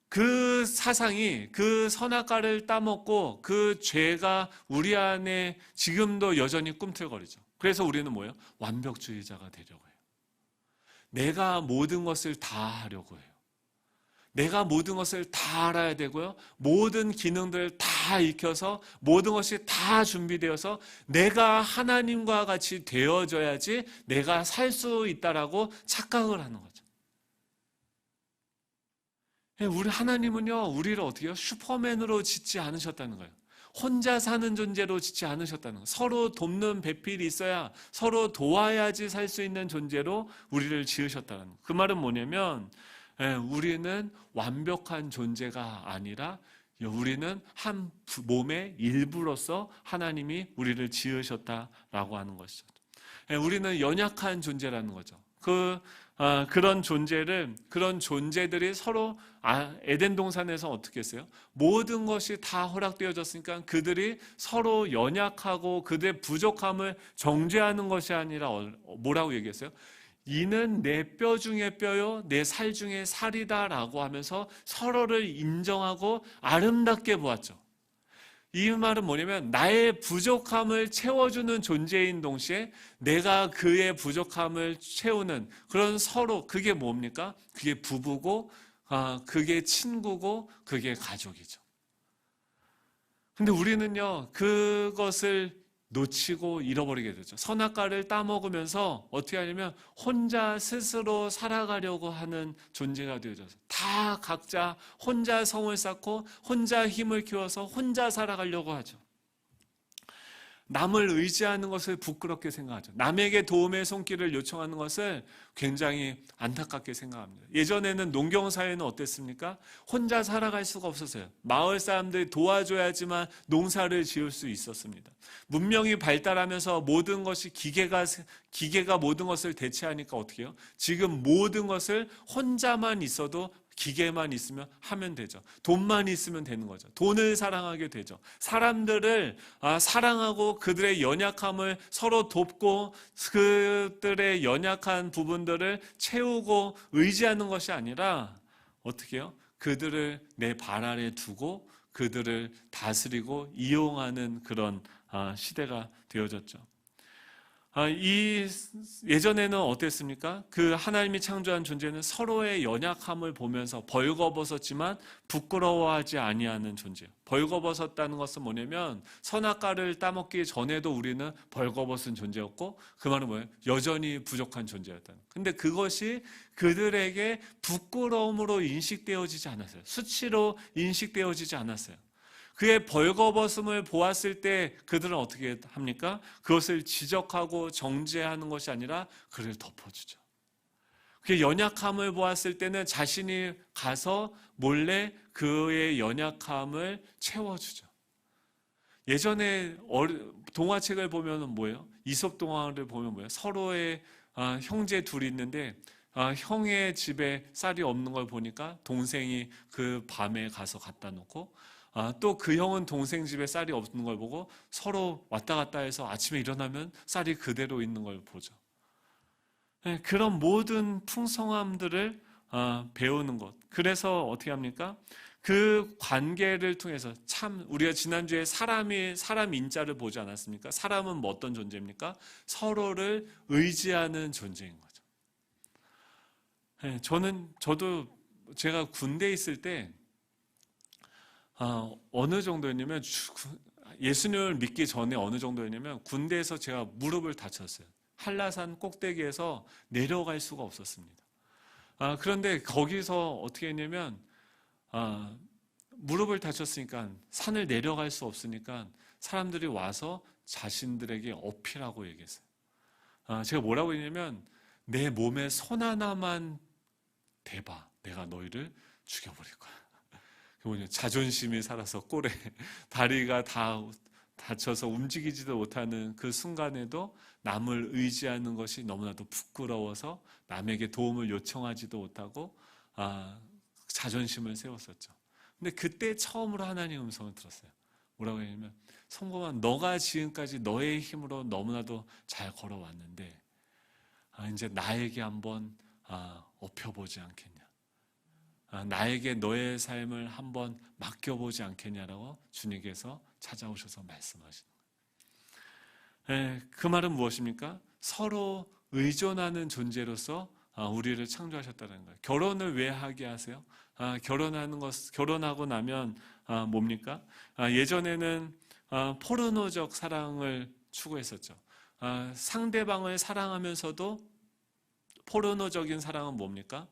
그 사상이, 그 선악과를 따먹고 그 죄가 우리 안에 지금도 여전히 꿈틀거리죠. 그래서 우리는 뭐예요? 완벽주의자가 되려고 해요. 내가 모든 것을 다 하려고 해요. 내가 모든 것을 다 알아야 되고요. 모든 기능들을 다 익혀서 모든 것이 다 준비되어서 내가 하나님과 같이 되어져야지 내가 살 수 있다라고 착각을 하는 거죠. 우리 하나님은요, 우리를 어떻게 해요? 슈퍼맨으로 짓지 않으셨다는 거예요. 혼자 사는 존재로 짓지 않으셨다는 거예요. 서로 돕는 배필이 있어야 서로 도와야지 살 수 있는 존재로 우리를 지으셨다는 거예요. 그 말은 뭐냐면 우리는 완벽한 존재가 아니라 우리는 한 몸의 일부로서 하나님이 우리를 지으셨다라고 하는 것이죠. 우리는 연약한 존재라는 거죠. 그런 존재들이 서로 에덴 동산에서 어떻게 했어요? 모든 것이 다 허락되어졌으니까 그들이 서로 연약하고 그들의 부족함을 정죄하는 것이 아니라 뭐라고 얘기했어요? 이는 내 뼈 중에 뼈요 내 살 중에 살이다라고 하면서 서로를 인정하고 아름답게 보았죠. 이 말은 뭐냐면 나의 부족함을 채워주는 존재인 동시에 내가 그의 부족함을 채우는 그런 서로, 그게 뭡니까? 그게 부부고 그게 친구고 그게 가족이죠. 근데 우리는요 그것을 놓치고 잃어버리게 되죠. 선악과를 따먹으면서 어떻게 하냐면 혼자 스스로 살아가려고 하는 존재가 되어져서 다 각자 혼자 성을 쌓고 혼자 힘을 키워서 혼자 살아가려고 하죠. 남을 의지하는 것을 부끄럽게 생각하죠. 남에게 도움의 손길을 요청하는 것을 굉장히 안타깝게 생각합니다. 예전에는 농경사회는 어땠습니까? 혼자 살아갈 수가 없었어요. 마을 사람들이 도와줘야지만 농사를 지을 수 있었습니다. 문명이 발달하면서 모든 것이 기계가 모든 것을 대체하니까 어떻게 해요? 지금 모든 것을 혼자만 있어도 기계만 있으면 하면 되죠. 돈만 있으면 되는 거죠. 돈을 사랑하게 되죠. 사람들을 사랑하고 그들의 연약함을 서로 돕고 그들의 연약한 부분들을 채우고 의지하는 것이 아니라 어떻게 해요? 그들을 내 발 아래 두고 그들을 다스리고 이용하는 그런 시대가 되어졌죠. 예전에는 어땠습니까? 그 하나님이 창조한 존재는 서로의 연약함을 보면서 벌거벗었지만 부끄러워하지 아니하는 존재예요. 벌거벗었다는 것은 뭐냐면 선악과를 따먹기 전에도 우리는 벌거벗은 존재였고 그 말은 뭐예요? 여전히 부족한 존재였다는 거예요. 근데 그것이 그들에게 부끄러움으로 인식되어지지 않았어요. 수치로 인식되어지지 않았어요. 그의 벌거벗음을 보았을 때 그들은 어떻게 합니까? 그것을 지적하고 정죄하는 것이 아니라 그를 덮어주죠. 그의 연약함을 보았을 때는 자신이 가서 몰래 그의 연약함을 채워주죠. 예전에 동화책을 보면 뭐예요? 이솝 동화를 보면 뭐예요? 서로의 형제 둘이 있는데 형의 집에 쌀이 없는 걸 보니까 동생이 그 밤에 가서 갖다 놓고 또 그 형은 동생 집에 쌀이 없는 걸 보고 서로 왔다 갔다 해서 아침에 일어나면 쌀이 그대로 있는 걸 보죠. 그런 모든 풍성함들을 배우는 것. 그래서 어떻게 합니까? 그 관계를 통해서 참 우리가 지난주에 사람 인자를 보지 않았습니까? 사람은 뭐 어떤 존재입니까? 서로를 의지하는 존재인 거죠. 저도 제가 군대에 있을 때 어느 정도였냐면 예수님을 믿기 전에 어느 정도였냐면 군대에서 제가 무릎을 다쳤어요. 한라산 꼭대기에서 내려갈 수가 없었습니다. 그런데 거기서 어떻게 했냐면 무릎을 다쳤으니까 산을 내려갈 수 없으니까 사람들이 와서 자신들에게 어필하고 얘기했어요. 제가 뭐라고 했냐면 내 몸에 손 하나만 대봐. 내가 너희를 죽여버릴 거야. 자존심이 살아서 꼴에 다리가 다 다쳐서 움직이지도 못하는 그 순간에도 남을 의지하는 것이 너무나도 부끄러워서 남에게 도움을 요청하지도 못하고 자존심을 세웠었죠. 근데 그때 처음으로 하나님의 음성을 들었어요. 뭐라고 했냐면 성공한 너가 지금까지 너의 힘으로 너무나도 잘 걸어왔는데 이제 나에게 한번 업혀보지 않겠냐. 나에게 너의 삶을 한번 맡겨보지 않겠냐라고 주님께서 찾아오셔서 말씀하시는 거예요. 그 말은 무엇입니까? 서로 의존하는 존재로서 우리를 창조하셨다는 거예요. 결혼을 왜 하게 하세요? 결혼하고 나면 뭡니까? 예전에는 포르노적 사랑을 추구했었죠. 상대방을 사랑하면서도 포르노적인 사랑은 뭡니까?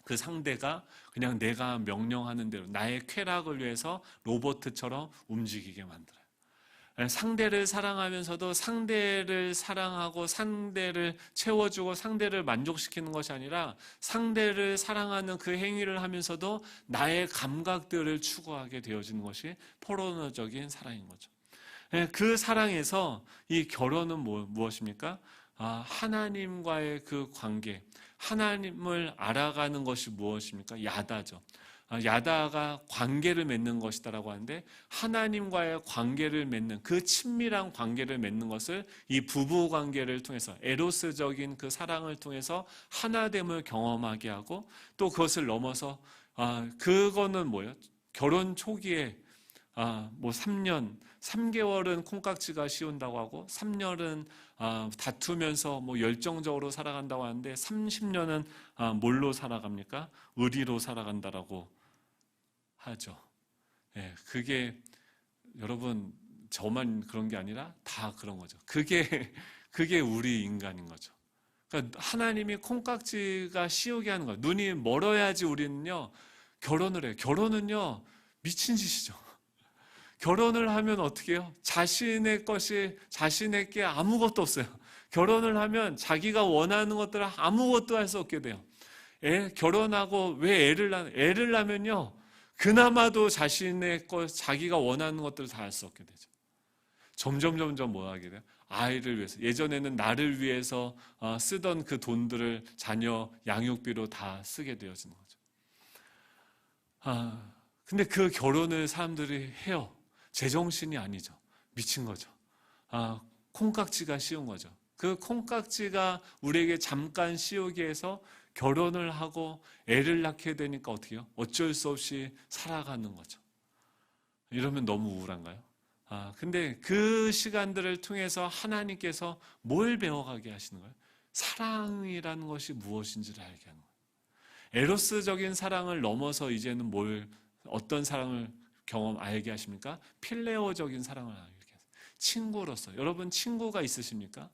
그 상대가 그냥 내가 명령하는 대로 나의 쾌락을 위해서 로봇처럼 움직이게 만들어요. 상대를 사랑하면서도 상대를 사랑하고 상대를 채워주고 상대를 만족시키는 것이 아니라 상대를 사랑하는 그 행위를 하면서도 나의 감각들을 추구하게 되어지는 것이 포르노적인 사랑인 거죠. 그 사랑에서 이 결혼은 무엇입니까? 하나님과의 그 관계, 하나님을 알아가는 것이 무엇입니까? 야다죠. 야다가 관계를 맺는 것이다라고 하는데 하나님과의 관계를 맺는 그 친밀한 관계를 맺는 것을 이 부부 관계를 통해서 에로스적인 그 사랑을 통해서 하나됨을 경험하게 하고 또 그것을 넘어서 그거는 뭐예요? 결혼 초기에 뭐 3개월은 콩깍지가 씌운다고 하고 3년은 다투면서 뭐 열정적으로 살아간다고 하는데 30년은 뭘로 살아갑니까? 의리로 살아간다라고 하죠. 그게 여러분 저만 그런 게 아니라 다 그런 거죠. 그게 우리 인간인 거죠. 그러니까 하나님이 콩깍지가 씌우게 하는 거예요. 눈이 멀어야지 우리는요 결혼을 해요. 결혼은요 미친 짓이죠. 결혼을 하면 어떻게 해요? 자신에게 아무것도 없어요. 결혼을 하면 자기가 원하는 것들을 아무것도 할 수 없게 돼요. 결혼하고 왜 애를 낳으면요. 그나마도 자기가 원하는 것들을 다 할 수 없게 되죠. 점점 뭐 하게 돼요? 아이를 위해서. 예전에는 나를 위해서 쓰던 그 돈들을 자녀 양육비로 다 쓰게 되어지는 거죠. 근데 그 결혼을 사람들이 해요. 제정신이 아니죠. 미친 거죠. 콩깍지가 씌운 거죠. 그 콩깍지가 우리에게 잠깐 씌우기 위해서 결혼을 하고 애를 낳게 되니까 어떻게 해요? 어쩔 수 없이 살아가는 거죠. 이러면 너무 우울한가요? 근데 그 시간들을 통해서 하나님께서 뭘 배워가게 하시는 거예요? 사랑이라는 것이 무엇인지를 알게 하는 거예요. 에로스적인 사랑을 넘어서 이제는 어떤 사랑을 알게 하십니까? 필레오적인 사랑을 알게 하세요. 친구로서. 여러분 친구가 있으십니까?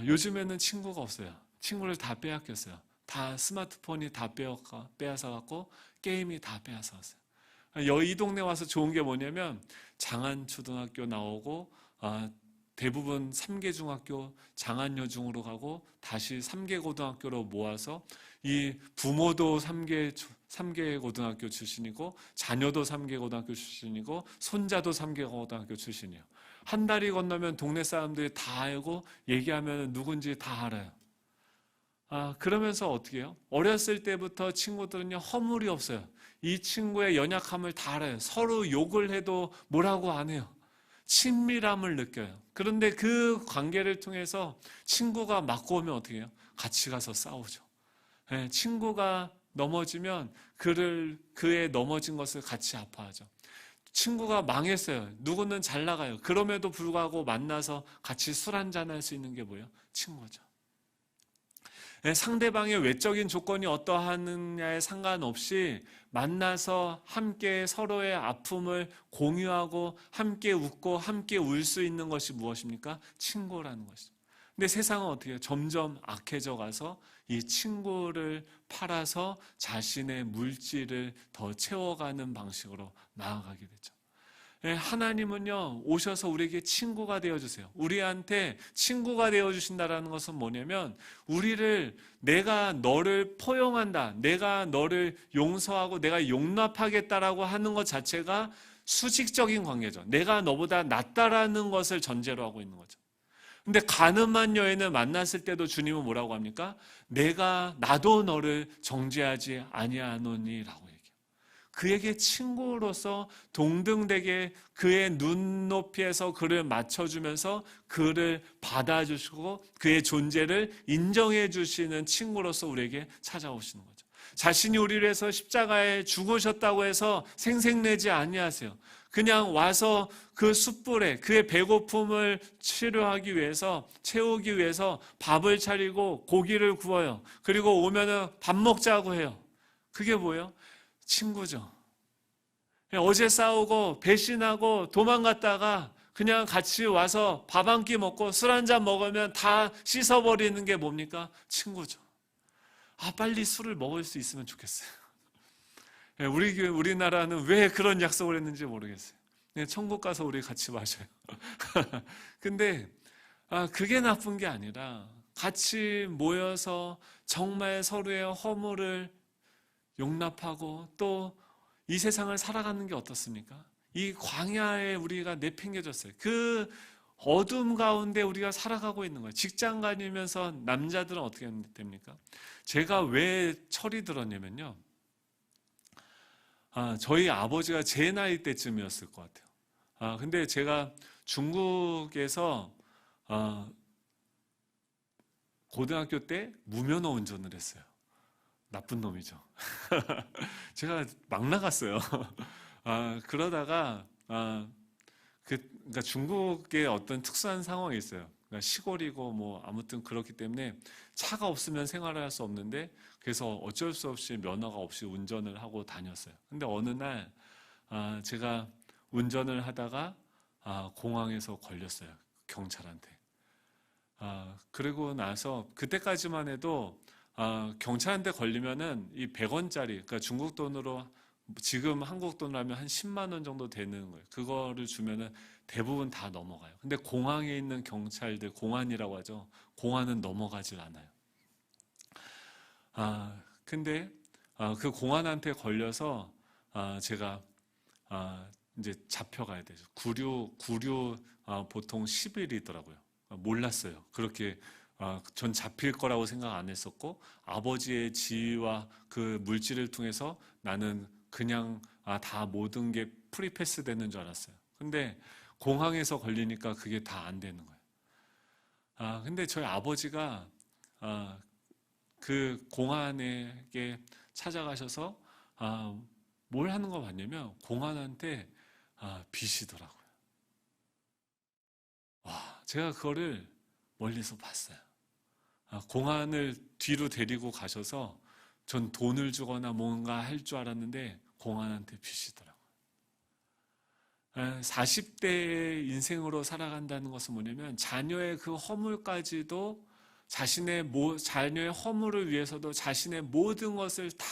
요즘에는 친구가 없어요. 친구를 다 빼앗겼어요. 다 스마트폰이 다 빼앗아 갖고 게임이 다 빼앗아 왔어요. 이 동네 와서 좋은 게 뭐냐면 장안초등학교 나오고 대부분 3개 중학교 장안여중으로 가고 다시 3개 고등학교로 모아서 이 부모도 3개 고등학교 출신이고 자녀도 3개 고등학교 출신이고 손자도 3개 고등학교 출신이에요. 한 달이 건너면 동네 사람들이 다 알고 얘기하면 누군지 다 알아요. 그러면서 어떻게 해요? 어렸을 때부터 친구들은요 허물이 없어요. 이 친구의 연약함을 다 알아요. 서로 욕을 해도 뭐라고 안 해요. 친밀함을 느껴요. 그런데 그 관계를 통해서 친구가 맞고 오면 어떻게 해요? 같이 가서 싸우죠. 친구가 넘어지면 그의 넘어진 것을 같이 아파하죠. 친구가 망했어요. 누구는 잘 나가요. 그럼에도 불구하고 만나서 같이 술 한잔 할 수 있는 게 뭐예요? 친구죠. 상대방의 외적인 조건이 어떠하느냐에 상관없이 만나서 함께 서로의 아픔을 공유하고 함께 웃고 함께 울 수 있는 것이 무엇입니까? 친구라는 것이죠. 근데 세상은 어떻게 해요? 점점 악해져 가서 이 친구를 팔아서 자신의 물질을 더 채워가는 방식으로 나아가게 되죠. 하나님은요 오셔서 우리에게 친구가 되어주세요. 우리한테 친구가 되어주신다는 것은 뭐냐면 내가 너를 포용한다, 내가 너를 용서하고 내가 용납하겠다라고 하는 것 자체가 수직적인 관계죠. 내가 너보다 낫다라는 것을 전제로 하고 있는 거죠. 근데 가늠한 여인을 만났을 때도 주님은 뭐라고 합니까? 나도 너를 정죄하지 아니하노니라고 얘기해요. 그에게 친구로서 동등되게 그의 눈높이에서 그를 맞춰주면서 그를 받아주시고 그의 존재를 인정해 주시는 친구로서 우리에게 찾아오시는 거죠. 자신이 우리를 위해서 십자가에 죽으셨다고 해서 생색내지 아니하세요. 그냥 와서 그 숯불에 그의 배고픔을 치료하기 위해서 채우기 위해서 밥을 차리고 고기를 구워요. 그리고 오면은 밥 먹자고 해요. 그게 뭐예요? 친구죠. 어제 싸우고 배신하고 도망갔다가 그냥 같이 와서 밥 한 끼 먹고 술 한 잔 먹으면 다 씻어버리는 게 뭡니까? 친구죠. 빨리 술을 먹을 수 있으면 좋겠어요. 우리나라는 왜 그런 약속을 했는지 모르겠어요. 천국 가서 우리 같이 마셔요. 근데 그게 나쁜 게 아니라 같이 모여서 정말 서로의 허물을 용납하고 또 이 세상을 살아가는 게 어떻습니까? 이 광야에 우리가 내팽개졌어요. 그 어둠 가운데 우리가 살아가고 있는 거예요. 직장 다니면서 남자들은 어떻게 됩니까? 제가 왜 철이 들었냐면요. 저희 아버지가 제 나이 때쯤이었을 것 같아요. 근데 제가 중국에서 고등학교 때 무면허 운전을 했어요. 나쁜 놈이죠. 제가 막 나갔어요. 그러다가 그러니까 중국의 어떤 특수한 상황이 있어요. 그러니까 시골이고 뭐 아무튼 그렇기 때문에 차가 없으면 생활을 할 수 없는데 그래서 어쩔 수 없이 면허가 없이 운전을 하고 다녔어요. 근데 어느 날 제가 운전을 하다가 공항에서 걸렸어요. 경찰한테. 그리고 나서 그때까지만 해도 경찰한테 걸리면은 이 100원짜리, 그러니까 중국 돈으로 지금 한국 돈으로 하면 한 10만 원 정도 되는 거예요. 그거를 주면은 대부분 다 넘어가요. 근데 공항에 있는 경찰들, 공안이라고 하죠. 공안은 넘어가질 않아요. 근데 그 공안한테 걸려서 제가 이제 잡혀가야 되죠. 구류 보통 10일이더라고요. 몰랐어요. 그렇게 전 잡힐 거라고 생각 안 했었고, 아버지의 지위와 그 물질을 통해서 나는 그냥 다 모든 게 프리패스 되는 줄 알았어요. 근데 공항에서 걸리니까 그게 다 안 되는 거예요. 근데 저희 아버지가 그 공안에게 찾아가셔서 뭘 하는 거 봤냐면 공안한테 비시더라고요. 와, 제가 그거를 멀리서 봤어요. 공안을 뒤로 데리고 가셔서 전 돈을 주거나 뭔가 할 줄 알았는데 공안한테 비시더라고요. 40대의 인생으로 살아간다는 것은 뭐냐면 자녀의 그 허물까지도 자녀의 허물을 위해서도 자신의 모든 것을 다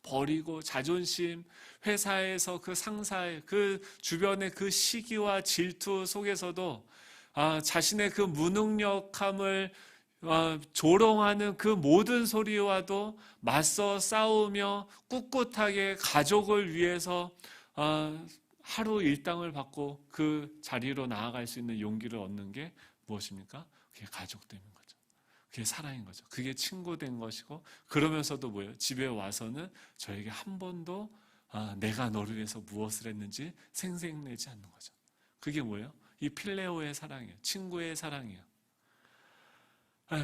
버리고 자존심, 회사에서 그 상사의 그 주변의 그 시기와 질투 속에서도 자신의 그 무능력함을 조롱하는 그 모든 소리와도 맞서 싸우며 꿋꿋하게 가족을 위해서 하루 일당을 받고 그 자리로 나아갈 수 있는 용기를 얻는 게 무엇입니까? 그게 가족됨인 거죠. 그게 사랑인 거죠. 그게 친구 된 것이고, 그러면서도 뭐예요? 집에 와서는 저에게 한 번도 내가 너를 위해서 무엇을 했는지 생색내지 않는 거죠. 그게 뭐예요? 이 필레오의 사랑이에요. 친구의 사랑이에요.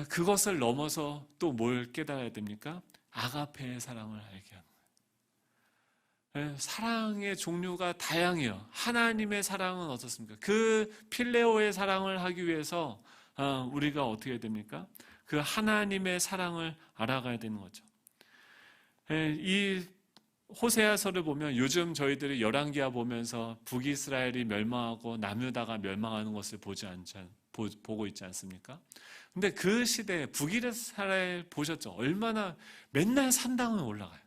그것을 넘어서 또 뭘 깨달아야 됩니까? 아가페의 사랑을 알게 하는 거예요. 사랑의 종류가 다양해요. 하나님의 사랑은 어떻습니까? 그 필레오의 사랑을 하기 위해서 우리가 어떻게 해야 됩니까? 그 하나님의 사랑을 알아가야 되는 거죠. 이 호세아서를 보면 요즘 저희들이 열왕기하 보면서 북이스라엘이 멸망하고 남유다가 멸망하는 것을 보고 있지 않습니까? 근데 그 시대에 북이스라엘 보셨죠? 얼마나 맨날 산당을 올라가요.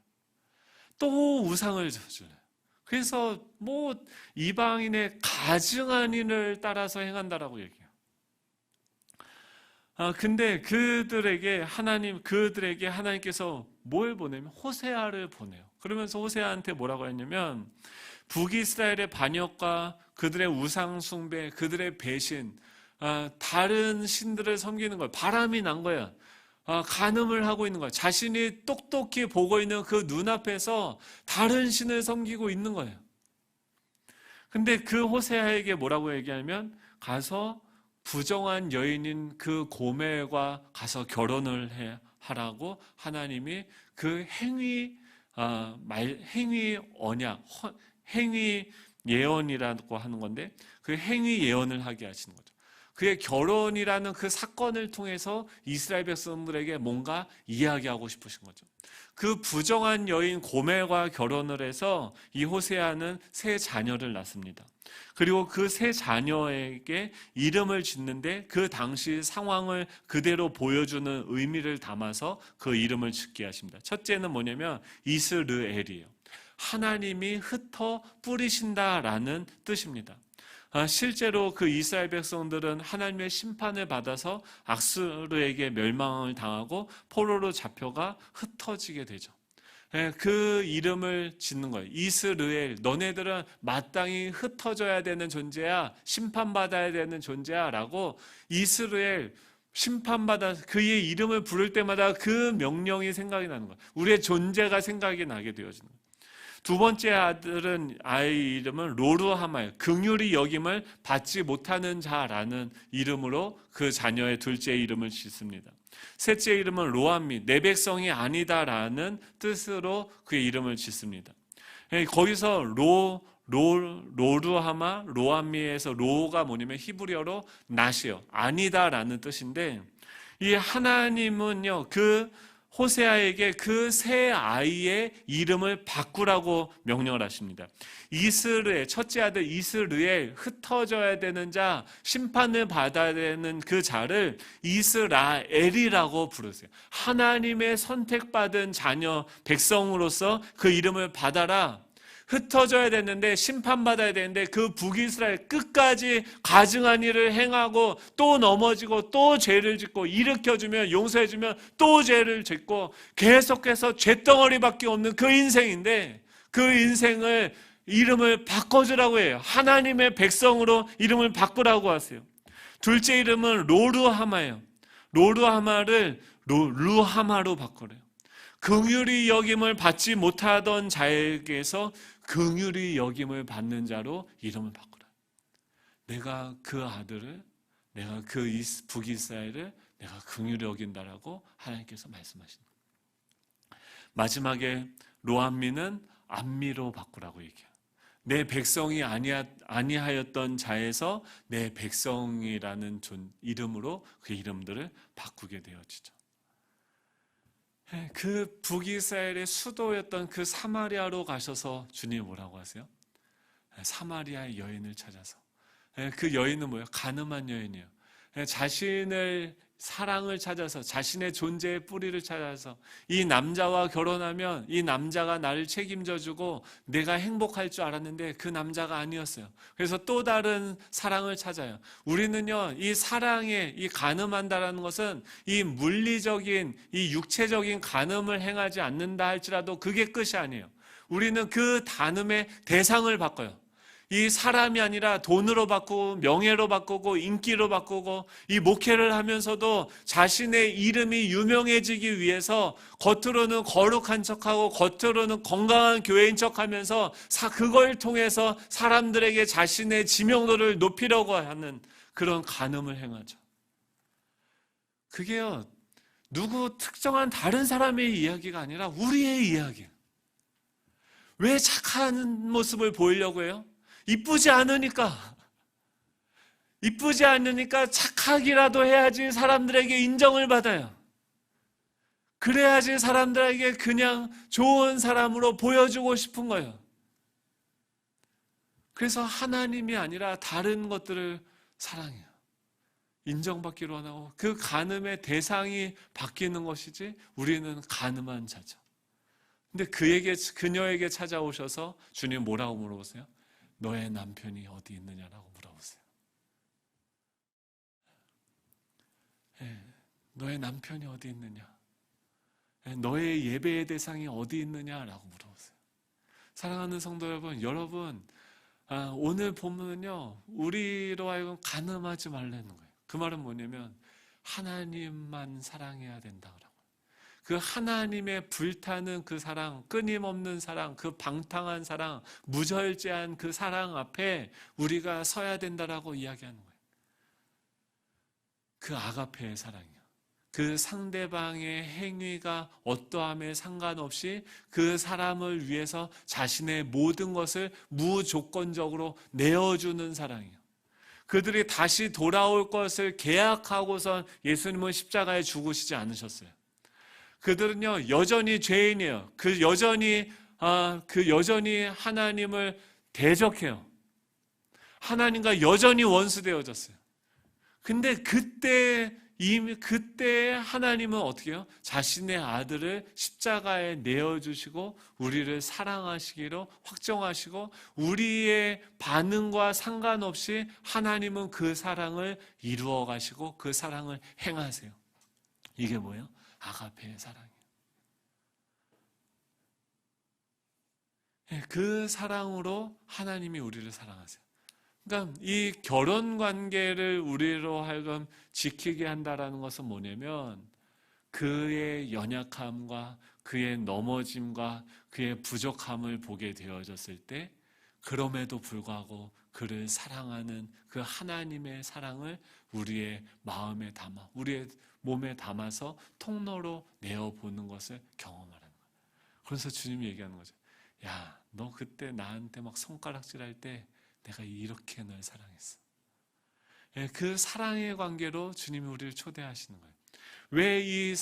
또 우상을 저질러요. 그래서 뭐 이방인의 가증한 인을 따라서 행한다라고 얘기해요. 근데 그들에게 하나님께서 뭘 보내면 호세아를 보내요. 그러면서 호세아한테 뭐라고 했냐면 북이스라엘의 반역과 그들의 우상 숭배, 그들의 배신, 다른 신들을 섬기는 거예요. 바람이 난 거야. 간음을 하고 있는 거야. 자신이 똑똑히 보고 있는 그 눈앞에서 다른 신을 섬기고 있는 거예요. 근데 그 호세아에게 뭐라고 얘기하면 가서 부정한 여인인 그 고멜과 가서 결혼을 하라고 하나님이 그 행위 언약, 행위 예언이라고 하는 건데 그 행위 예언을 하게 하시는 거죠. 그의 결혼이라는 그 사건을 통해서 이스라엘 백성들에게 뭔가 이야기하고 싶으신 거죠. 그 부정한 여인 고멜과 결혼을 해서 이 호세아는 세 자녀를 낳습니다. 그리고 그 세 자녀에게 이름을 짓는데 그 당시 상황을 그대로 보여주는 의미를 담아서 그 이름을 짓게 하십니다. 첫째는 뭐냐면 이스르엘이에요. 하나님이 흩어 뿌리신다라는 뜻입니다. 실제로 그 이스라엘 백성들은 하나님의 심판을 받아서 앗수르에게 멸망을 당하고 포로로 잡혀가 흩어지게 되죠. 그 이름을 짓는 거예요. 이스르엘, 너네들은 마땅히 흩어져야 되는 존재야, 심판받아야 되는 존재야 라고 이스라엘 심판받아 그의 이름을 부를 때마다 그 명령이 생각이 나는 거예요. 우리의 존재가 생각이 나게 되어지는 거예요. 두 번째 아이 이름은 로루하마예요. 긍휼히 여김을 받지 못하는 자라는 이름으로 그 자녀의 둘째 이름을 짓습니다. 셋째 이름은 로암미, 내 백성이 아니다라는 뜻으로 그의 이름을 짓습니다. 거기서 로루하마, 로암미에서 로가 뭐냐면 히브리어로 낫이요, 아니다라는 뜻인데, 이 하나님은요 그 호세아에게 그 세 아이의 이름을 바꾸라고 명령을 하십니다. 이스르엘, 첫째 아들 이스르엘, 흩어져야 되는 자, 심판을 받아야 되는 그 자를 이스라엘이라고 부르세요. 하나님의 선택받은 자녀, 백성으로서 그 이름을 받아라. 흩어져야 되는데, 심판받아야 되는데 그 북이스라엘 끝까지 가증한 일을 행하고 또 넘어지고 또 죄를 짓고, 일으켜주면 용서해주면 또 죄를 짓고 계속해서 죄덩어리밖에 없는 그 인생인데, 그 인생을 이름을 바꿔주라고 해요. 하나님의 백성으로 이름을 바꾸라고 하세요. 둘째 이름은 로루하마예요. 로루하마를 루하마로 바꾸래요. 긍휼히 여김을 받지 못하던 자에게서 긍휼히 여김을 받는 자로 이름을 바꾸라. 내가 그 아들을, 내가 그 북이스라엘을 내가 긍휼히 여긴다라고 하나님께서 말씀하십니다. 마지막에 로암미는 암미로 바꾸라고 얘기해요. 내 백성이 아니하였던 자에서 내 백성이라는 이름으로 그 이름들을 바꾸게 되어지죠. 그 북이스라엘의 수도였던 그 사마리아로 가셔서 주님이 뭐라고 하세요? 사마리아의 여인을 찾아서. 그 여인은 뭐예요? 가늠한 여인이에요. 자신을 사랑을 찾아서, 자신의 존재의 뿌리를 찾아서 이 남자와 결혼하면 이 남자가 나를 책임져주고 내가 행복할 줄 알았는데 그 남자가 아니었어요. 그래서 또 다른 사랑을 찾아요. 우리는요, 이 사랑에 이 간음한다라는 것은 이 물리적인, 이 육체적인 간음을 행하지 않는다 할지라도 그게 끝이 아니에요. 우리는 그 간음의 대상을 바꿔요. 이 사람이 아니라 돈으로 바꾸고 명예로 바꾸고 인기로 바꾸고 이 목회를 하면서도 자신의 이름이 유명해지기 위해서 겉으로는 거룩한 척하고 겉으로는 건강한 교회인 척하면서 그걸 통해서 사람들에게 자신의 지명도를 높이려고 하는 그런 간음을 행하죠. 그게요, 누구 특정한 다른 사람의 이야기가 아니라 우리의 이야기예요. 왜 착한 모습을 보이려고 해요? 이쁘지 않으니까 착하기라도 해야지 사람들에게 인정을 받아요. 그래야지 사람들에게 그냥 좋은 사람으로 보여주고 싶은 거예요. 그래서 하나님이 아니라 다른 것들을 사랑해요. 인정받기로 원하고 그 간음의 대상이 바뀌는 것이지 우리는 간음한 자죠. 근데 그녀에게 찾아오셔서 주님 뭐라고 물어보세요? 너의 남편이 어디 있느냐라고 물어보세요. 너의 남편이 어디 있느냐? 너의 예배의 대상이 어디 있느냐라고 물어보세요. 사랑하는 성도 여러분, 오늘 본문은요, 우리로 하여금 간음하지 말라는 거예요. 그 말은 뭐냐면 하나님만 사랑해야 된다고. 그 하나님의 불타는 그 사랑, 끊임없는 사랑, 그 방탕한 사랑, 무절제한 그 사랑 앞에 우리가 서야 된다라고 이야기하는 거예요. 그 아가페의 사랑이요. 그 상대방의 행위가 어떠함에 상관없이 그 사람을 위해서 자신의 모든 것을 무조건적으로 내어주는 사랑이요. 그들이 다시 돌아올 것을 계약하고선 예수님은 십자가에 죽으시지 않으셨어요. 그들은요, 여전히 죄인이에요. 여전히 하나님을 대적해요. 하나님과 여전히 원수되어졌어요. 근데 그때 하나님은 어떻게 해요? 자신의 아들을 십자가에 내어주시고 우리를 사랑하시기로 확정하시고 우리의 반응과 상관없이 하나님은 그 사랑을 이루어 가시고 그 사랑을 행하세요. 이게 뭐예요? 아가페의 사랑이에요. 그 사랑으로 하나님이 우리를 사랑하세요. 그러니까 이 결혼 관계를 우리로 하여금 지키게 한다라는 것은 뭐냐면 그의 연약함과 그의 넘어짐과 그의 부족함을 보게 되어졌을 때 그럼에도 불구하고 그를 사랑하는 그 하나님의 사랑을 우리의 마음에 담아 우리의 몸에 담아서 통로로 내어보는 것을 경험하라는 거예요. 그래서 주님이 얘기하는 거죠. 야, 너 그때 나한테 막 손가락질할 때 내가 이렇게 널 사랑했어. 그 사랑의 관계로 주님이 우리를 초대하시는 거예요. 왜 이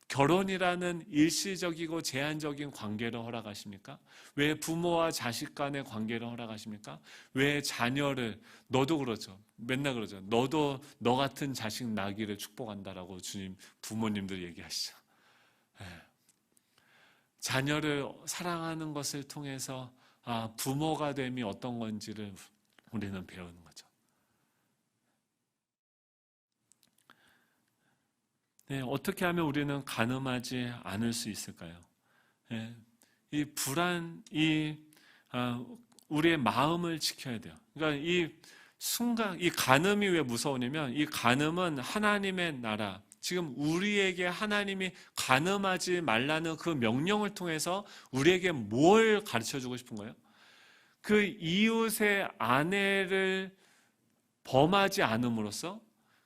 결혼이라는 일시적이고 제한적인 관계를 허락하십니까? 왜 부모와 자식 간의 관계를 허락하십니까? 왜 자녀를, 너도 그러죠. 맨날 그러죠. 너도 너 같은 자식 낳기를 축복한다라고 주님 부모님들 얘기하시죠. 자녀를 사랑하는 것을 통해서 부모가 됨이 어떤 건지를 우리는 배우는 거죠. 네, 어떻게 하면 우리는 간음하지 않을 수 있을까요? 이 우리의 마음을 지켜야 돼요. 그러니까 이 간음이 왜 무서우냐면 이 간음은 하나님의 나라, 지금 우리에게 하나님이 간음하지 말라는 그 명령을 통해서 우리에게 뭘 가르쳐주고 싶은 거예요? 그 이웃의 아내를 범하지 않음으로써,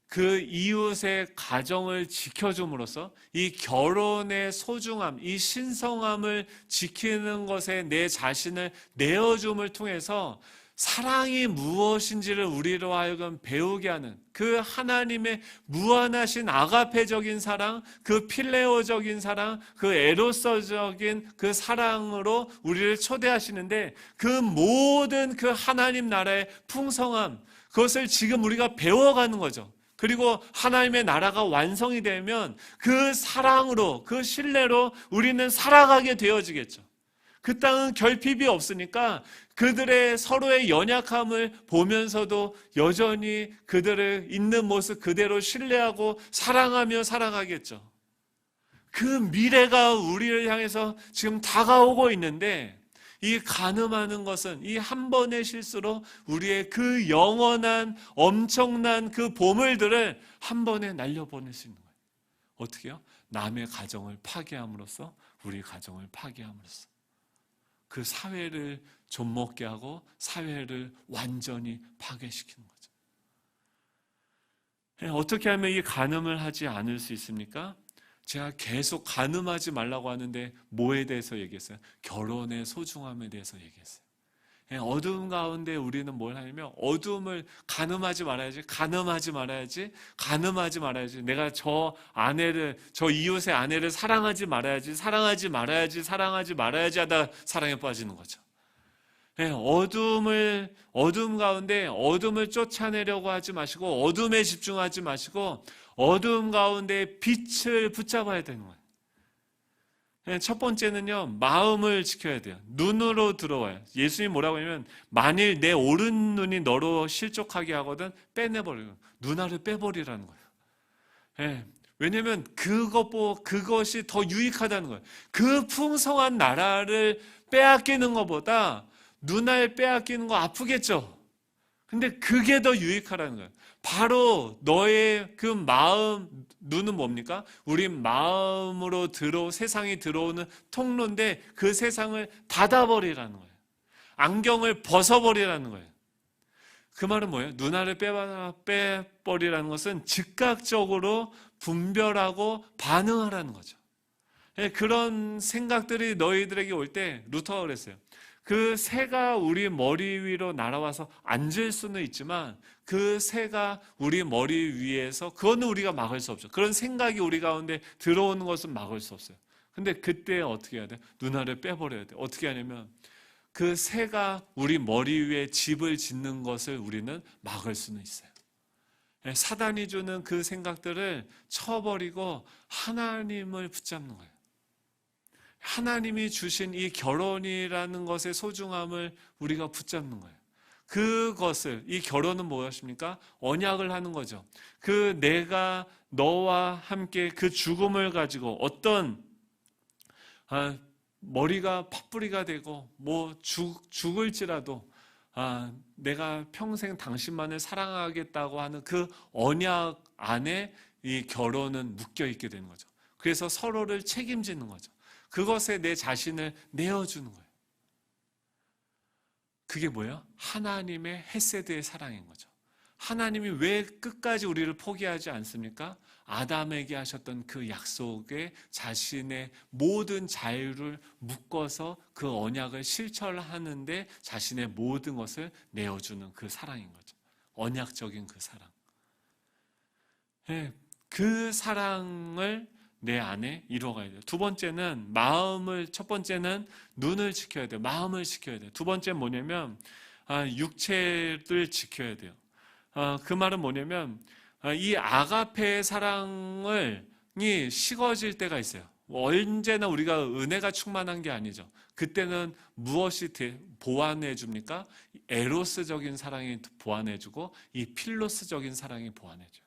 그 이웃의 가정을 지켜줌으로써 이 결혼의 소중함, 이 신성함을 지키는 것에 내 자신을 내어줌을 통해서 사랑이 무엇인지를 우리로 하여금 배우게 하는 그 하나님의 무한하신 아가페적인 사랑, 그 필레오적인 사랑, 그 에로서적인 그 사랑으로 우리를 초대하시는데, 그 모든 그 하나님 나라의 풍성함, 그것을 지금 우리가 배워가는 거죠. 그리고 하나님의 나라가 완성이 되면 그 사랑으로, 그 신뢰로 우리는 살아가게 되어지겠죠. 그 땅은 결핍이 없으니까 그들의 서로의 연약함을 보면서도 여전히 그들을 있는 모습 그대로 신뢰하고 사랑하며 살아가겠죠. 그 미래가 우리를 향해서 지금 다가오고 있는데, 이 간음하는 것은 이 한 번의 실수로 우리의 그 영원한 엄청난 그 보물들을 한 번에 날려보낼 수 있는 거예요. 어떻게요? 남의 가정을 파괴함으로써, 우리 가정을 파괴함으로써 그 사회를 좀먹게 하고 사회를 완전히 파괴시키는 거죠. 어떻게 하면 이 간음을 하지 않을 수 있습니까? 제가 계속 간음하지 말라고 하는데 뭐에 대해서 얘기했어요? 결혼의 소중함에 대해서 얘기했어요. 어두움 가운데 우리는 뭘 하냐면, 어두움을 간음하지 말아야지, 간음하지 말아야지, 간음하지 말아야지, 내가 저 아내를, 저 이웃의 아내를 사랑하지 말아야지, 사랑하지 말아야지, 사랑하지 말아야지 하다 사랑에 빠지는 거죠. 어두움 가운데 어둠을 쫓아내려고 하지 마시고, 어둠에 집중하지 마시고, 어두움 가운데 빛을 붙잡아야 되는 거예요. 첫 번째는요, 마음을 지켜야 돼요. 눈으로 들어와요. 예수님이 뭐라고 하냐면, 만일 내 오른 눈이 너로 실족하게 하거든 빼내버리고, 눈알을 빼버리라는 거예요. 왜냐하면 그것이 더 유익하다는 거예요. 그 풍성한 나라를 빼앗기는 것보다 눈알 빼앗기는 거 아프겠죠. 근데 그게 더 유익하다는 거예요. 바로 너의 그 마음, 눈은 뭡니까? 우리 마음으로 세상이 들어오는 통로인데, 그 세상을 닫아버리라는 거예요. 안경을 벗어버리라는 거예요. 그 말은 뭐예요? 눈알을 빼버리라는 것은 즉각적으로 분별하고 반응하라는 거죠. 그런 생각들이 너희들에게 올 때, 루터가 그랬어요. 그 새가 우리 머리 위로 날아와서 앉을 수는 있지만, 그 새가 우리 머리 위에서, 그거는 우리가 막을 수 없죠. 그런 생각이 우리 가운데 들어오는 것은 막을 수 없어요. 근데 그때 어떻게 해야 돼? 눈알을 빼버려야 돼. 어떻게 하냐면, 그 새가 우리 머리 위에 집을 짓는 것을 우리는 막을 수는 있어요. 사단이 주는 그 생각들을 쳐버리고 하나님을 붙잡는 거예요. 하나님이 주신 이 결혼이라는 것의 소중함을 우리가 붙잡는 거예요. 이 결혼은 무엇입니까? 언약을 하는 거죠. 내가 너와 함께 그 죽음을 가지고 어떤 머리가 팥뿌리가 되고 죽을지라도 내가 평생 당신만을 사랑하겠다고 하는 그 언약 안에 이 결혼은 묶여 있게 되는 거죠. 그래서 서로를 책임지는 거죠. 그것에 내 자신을 내어주는 거예요. 그게 뭐예요? 하나님의 헤세드의 사랑인 거죠. 하나님이 왜 끝까지 우리를 포기하지 않습니까? 아담에게 하셨던 그 약속에 자신의 모든 자유를 묶어서 그 언약을 실천하는데 자신의 모든 것을 내어주는 그 사랑인 거죠. 언약적인 그 사랑. 그 사랑을 내 안에 이루어가야 돼요. 첫 번째는 눈을 지켜야 돼요. 마음을 지켜야 돼요. 두 번째는 뭐냐면 육체를 지켜야 돼요. 그 말은 뭐냐면 이 아가페의 사랑이 식어질 때가 있어요. 언제나 우리가 은혜가 충만한 게 아니죠. 그때는 무엇이 보완해 줍니까? 에로스적인 사랑이 보완해 주고 이 필로스적인 사랑이 보완해 줘요.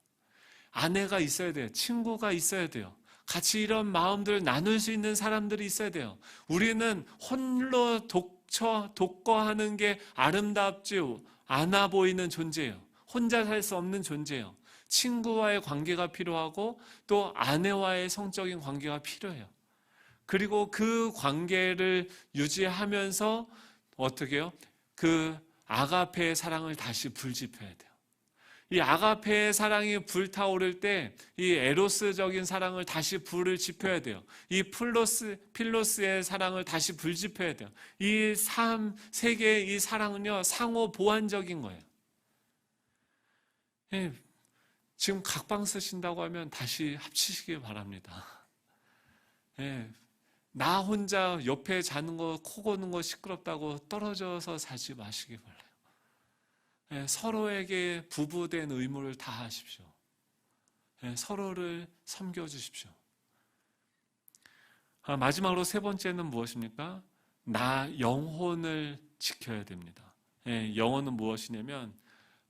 아내가 있어야 돼요. 친구가 있어야 돼요. 같이 이런 마음들을 나눌 수 있는 사람들이 있어야 돼요. 우리는 홀로 독거하는 게 아름답지 않아 보이는 존재예요. 혼자 살 수 없는 존재예요. 친구와의 관계가 필요하고 또 아내와의 성적인 관계가 필요해요. 그리고 그 관계를 유지하면서 어떻게 해요? 그 아가페의 사랑을 다시 불지펴야 돼요. 이 아가페의 사랑이 불타오를 때 이 에로스적인 사랑을 다시 불을 지펴야 돼요. 이 필로스의 사랑을 다시 불지펴야 돼요. 이 세 개의 이 사랑은요, 상호 보완적인 거예요. 예, 지금 각방 쓰신다고 하면 다시 합치시기 바랍니다. 예, 나 혼자 옆에 자는 거, 코 고는 거 시끄럽다고 떨어져서 자지 마시기 바라요. 예, 서로에게 부부된 의무를 다하십시오. 예, 서로를 섬겨주십시오. 마지막으로 세 번째는 무엇입니까? 나 영혼을 지켜야 됩니다. 예, 영혼은 무엇이냐면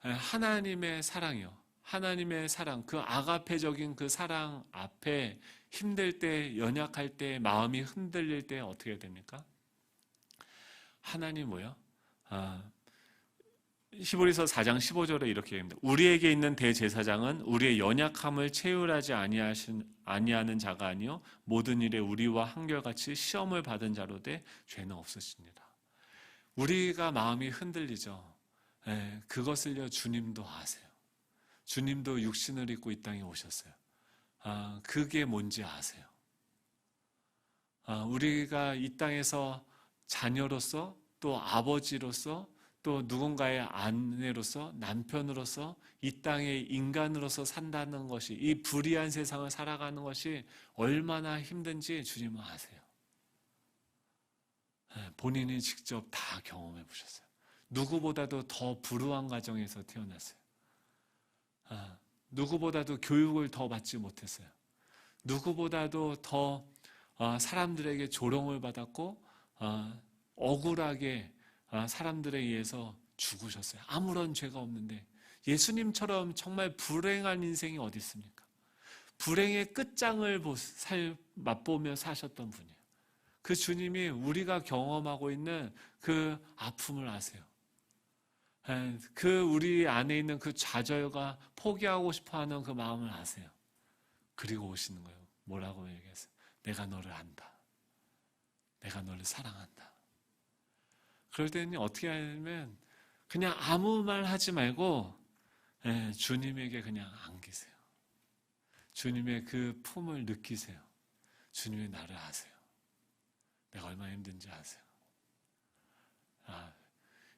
하나님의 사랑이요. 하나님의 사랑, 그 아가페적인 그 사랑 앞에 힘들 때, 연약할 때, 마음이 흔들릴 때 어떻게 해야 됩니까? 하나님 뭐요? 히브리서 4장 15절에 이렇게 얘기합니다. 우리에게 있는 대제사장은 우리의 연약함을 체휼하지 아니하는 자가 아니요 모든 일에 우리와 한결같이 시험을 받은 자로 돼 죄는 없으십니다. 우리가 마음이 흔들리죠. 그것을요 주님도 아세요. 주님도 육신을 입고 이 땅에 오셨어요. 그게 뭔지 아세요. 우리가 이 땅에서 자녀로서 또 아버지로서 또 누군가의 아내로서 남편으로서 이 땅의 인간으로서 산다는 것이, 이 불의한 세상을 살아가는 것이 얼마나 힘든지 주님은 아세요. 본인이 직접 다 경험해 보셨어요. 누구보다도 더 불우한 가정에서 태어났어요. 누구보다도 교육을 더 받지 못했어요. 누구보다도 더 사람들에게 조롱을 받았고 억울하게 사람들에 의해서 죽으셨어요. 아무런 죄가 없는데 예수님처럼 정말 불행한 인생이 어디 있습니까? 불행의 끝장을 맛보며 사셨던 분이에요. 그 주님이 우리가 경험하고 있는 그 아픔을 아세요. 그 우리 안에 있는 그 좌절과 포기하고 싶어하는 그 마음을 아세요. 그리고 오시는 거예요. 뭐라고 얘기했어요? 내가 너를 안다. 내가 너를 사랑한다. 그럴 때는 어떻게 하냐면 그냥 아무 말 하지 말고 주님에게 그냥 안기세요. 주님의 그 품을 느끼세요. 주님의 나를 아세요. 내가 얼마나 힘든지 아세요.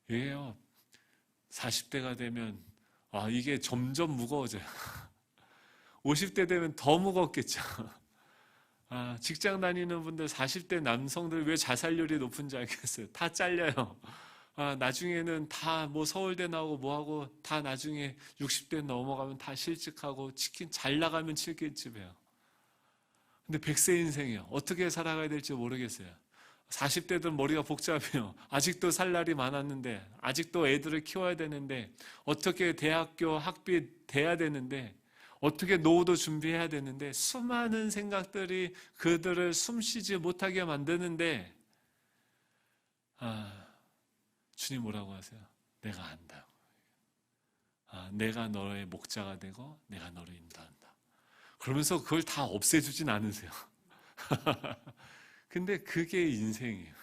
이게요 40대가 되면 이게 점점 무거워져요. 50대 되면 더 무겁겠죠. 직장 다니는 분들 40대 남성들 왜 자살률이 높은지 알겠어요. 다 잘려요. 나중에는 다 뭐 서울대 나오고 뭐하고 다 나중에 60대 넘어가면 다 실직하고 치킨 잘 나가면 치킨집이에요. 근데 100세 인생이에요. 어떻게 살아가야 될지 모르겠어요. 40대들 머리가 복잡해요. 아직도 살 날이 많았는데, 아직도 애들을 키워야 되는데, 어떻게 대학교 학비 대야 되는데, 어떻게 노후도 준비해야 되는데, 수많은 생각들이 그들을 숨쉬지 못하게 만드는데, 주님 뭐라고 하세요? 내가 안다고. 내가 너의 목자가 되고, 내가 너를 인도한다. 그러면서 그걸 다 없애주진 않으세요. 근데 그게 인생이에요.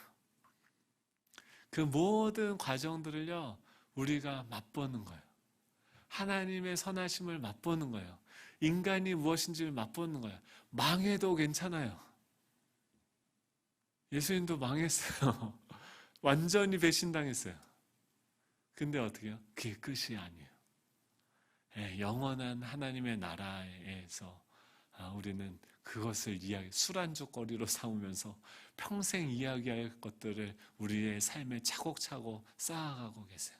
그 모든 과정들을요, 우리가 맛보는 거예요. 하나님의 선하심을 맛보는 거예요. 인간이 무엇인지를 맛보는 거예요. 망해도 괜찮아요. 예수님도 망했어요. 완전히 배신당했어요. 근데 어떻게 해요? 그게 끝이 아니에요. 영원한 하나님의 나라에서 우리는 그것을 술안주거리로 삼으면서 평생 이야기할 것들을 우리의 삶에 차곡차곡 쌓아가고 계세요.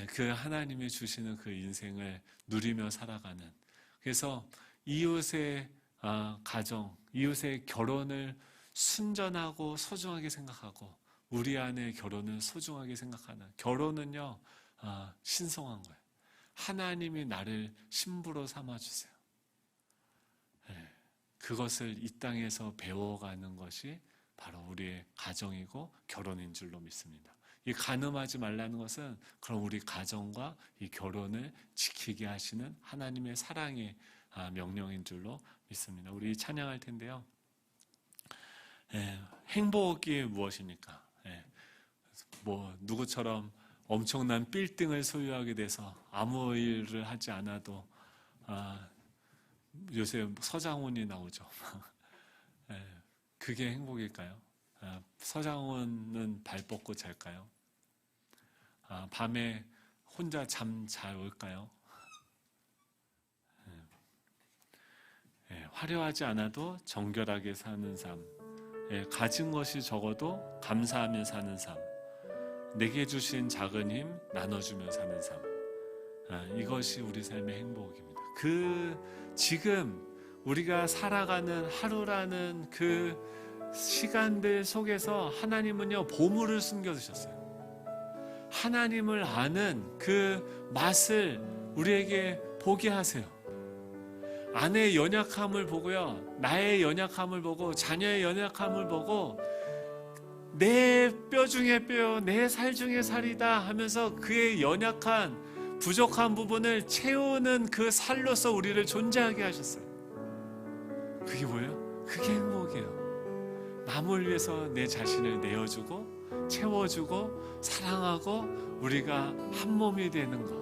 그 하나님이 주시는 그 인생을 누리며 살아가는, 그래서 이웃의 가정, 이웃의 결혼을 순전하고 소중하게 생각하고 우리 안의 결혼을 소중하게 생각하는, 결혼은요 신성한 거예요. 하나님이 나를 신부로 삼아주세요. 그것을 이 땅에서 배워가는 것이 바로 우리의 가정이고 결혼인 줄로 믿습니다. 이 간음하지 말라는 것은 그럼 우리 가정과 이 결혼을 지키게 하시는 하나님의 사랑의 명령인 줄로 믿습니다. 우리 찬양할 텐데요. 행복이 무엇입니까? 뭐 누구처럼 엄청난 빌딩을 소유하게 돼서 아무 일을 하지 않아도 요새 서장훈이 나오죠. 그게 행복일까요? 서장훈은 발 뻗고 잘까요? 밤에 혼자 잠 잘 올까요? 화려하지 않아도 정결하게 사는 삶, 가진 것이 적어도 감사하며 사는 삶, 내게 주신 작은 힘 나눠주며 사는 삶, 이것이 우리 삶의 행복입니다. 지금 우리가 살아가는 하루라는 그 시간들 속에서 하나님은요 보물을 숨겨두셨어요. 하나님을 아는 그 맛을 우리에게 보게 하세요. 아내의 연약함을 보고요, 나의 연약함을 보고, 자녀의 연약함을 보고, 내 뼈 중에 뼈, 내 살 중에 살이다 하면서 그의 연약한 부족한 부분을 채우는 그 살로서 우리를 존재하게 하셨어요. 그게 뭐예요? 그게 행복이에요. 남을 위해서 내 자신을 내어주고 채워주고 사랑하고 우리가 한 몸이 되는 것.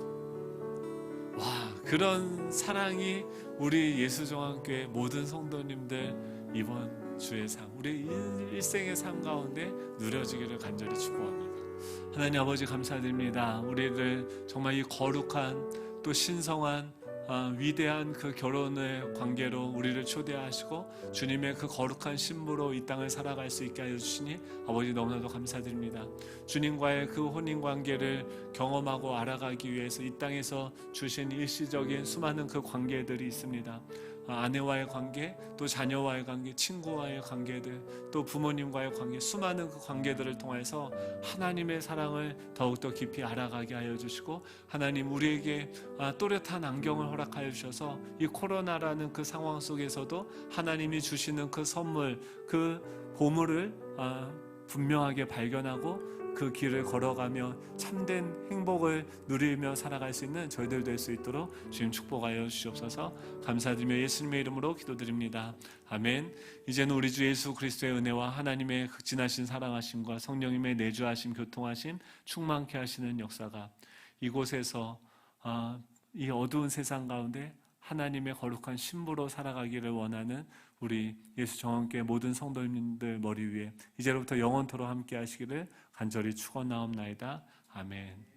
와, 그런 사랑이 우리 예수정한교회 모든 성도님들 이번 주의 삶, 우리 일생의 삶 가운데 누려지기를 간절히 축복합니다. 하나님 아버지 감사드립니다. 우리를 정말 이 거룩한 또 신성한 위대한 그 결혼의 관계로 우리를 초대하시고 주님의 그 거룩한 신부로 이 땅을 살아갈 수 있게 하여 주시니 아버지 너무나도 감사드립니다. 주님과의 그 혼인관계를 경험하고 알아가기 위해서 이 땅에서 주신 일시적인 수많은 그 관계들이 있습니다. 아내와의 관계, 또 자녀와의 관계, 친구와의 관계들, 또 부모님과의 관계, 수많은 그 관계들을 통해서 하나님의 사랑을 더욱더 깊이 알아가게 하여 주시고, 하나님 우리에게 또렷한 안경을 허락하여 주셔서 이 코로나라는 그 상황 속에서도 하나님이 주시는 그 선물, 그 보물을 분명하게 발견하고 그 길을 걸어가며 참된 행복을 누리며 살아갈 수 있는 저희들 될 수 있도록 주님 축복하여 주시옵소서. 감사드리며 예수님의 이름으로 기도드립니다. 아멘. 이제는 우리 주 예수 그리스도의 은혜와 하나님의 극진하신 사랑하심과 성령님의 내주하심, 교통하심, 충만케 하시는 역사가 이곳에서 이 어두운 세상 가운데 하나님의 거룩한 신부로 살아가기를 원하는 우리 예수 정원교회 모든 성도님들 머리 위에 이제로부터 영원토록 함께 하시기를 간절히 축원하옵나이다. 아멘.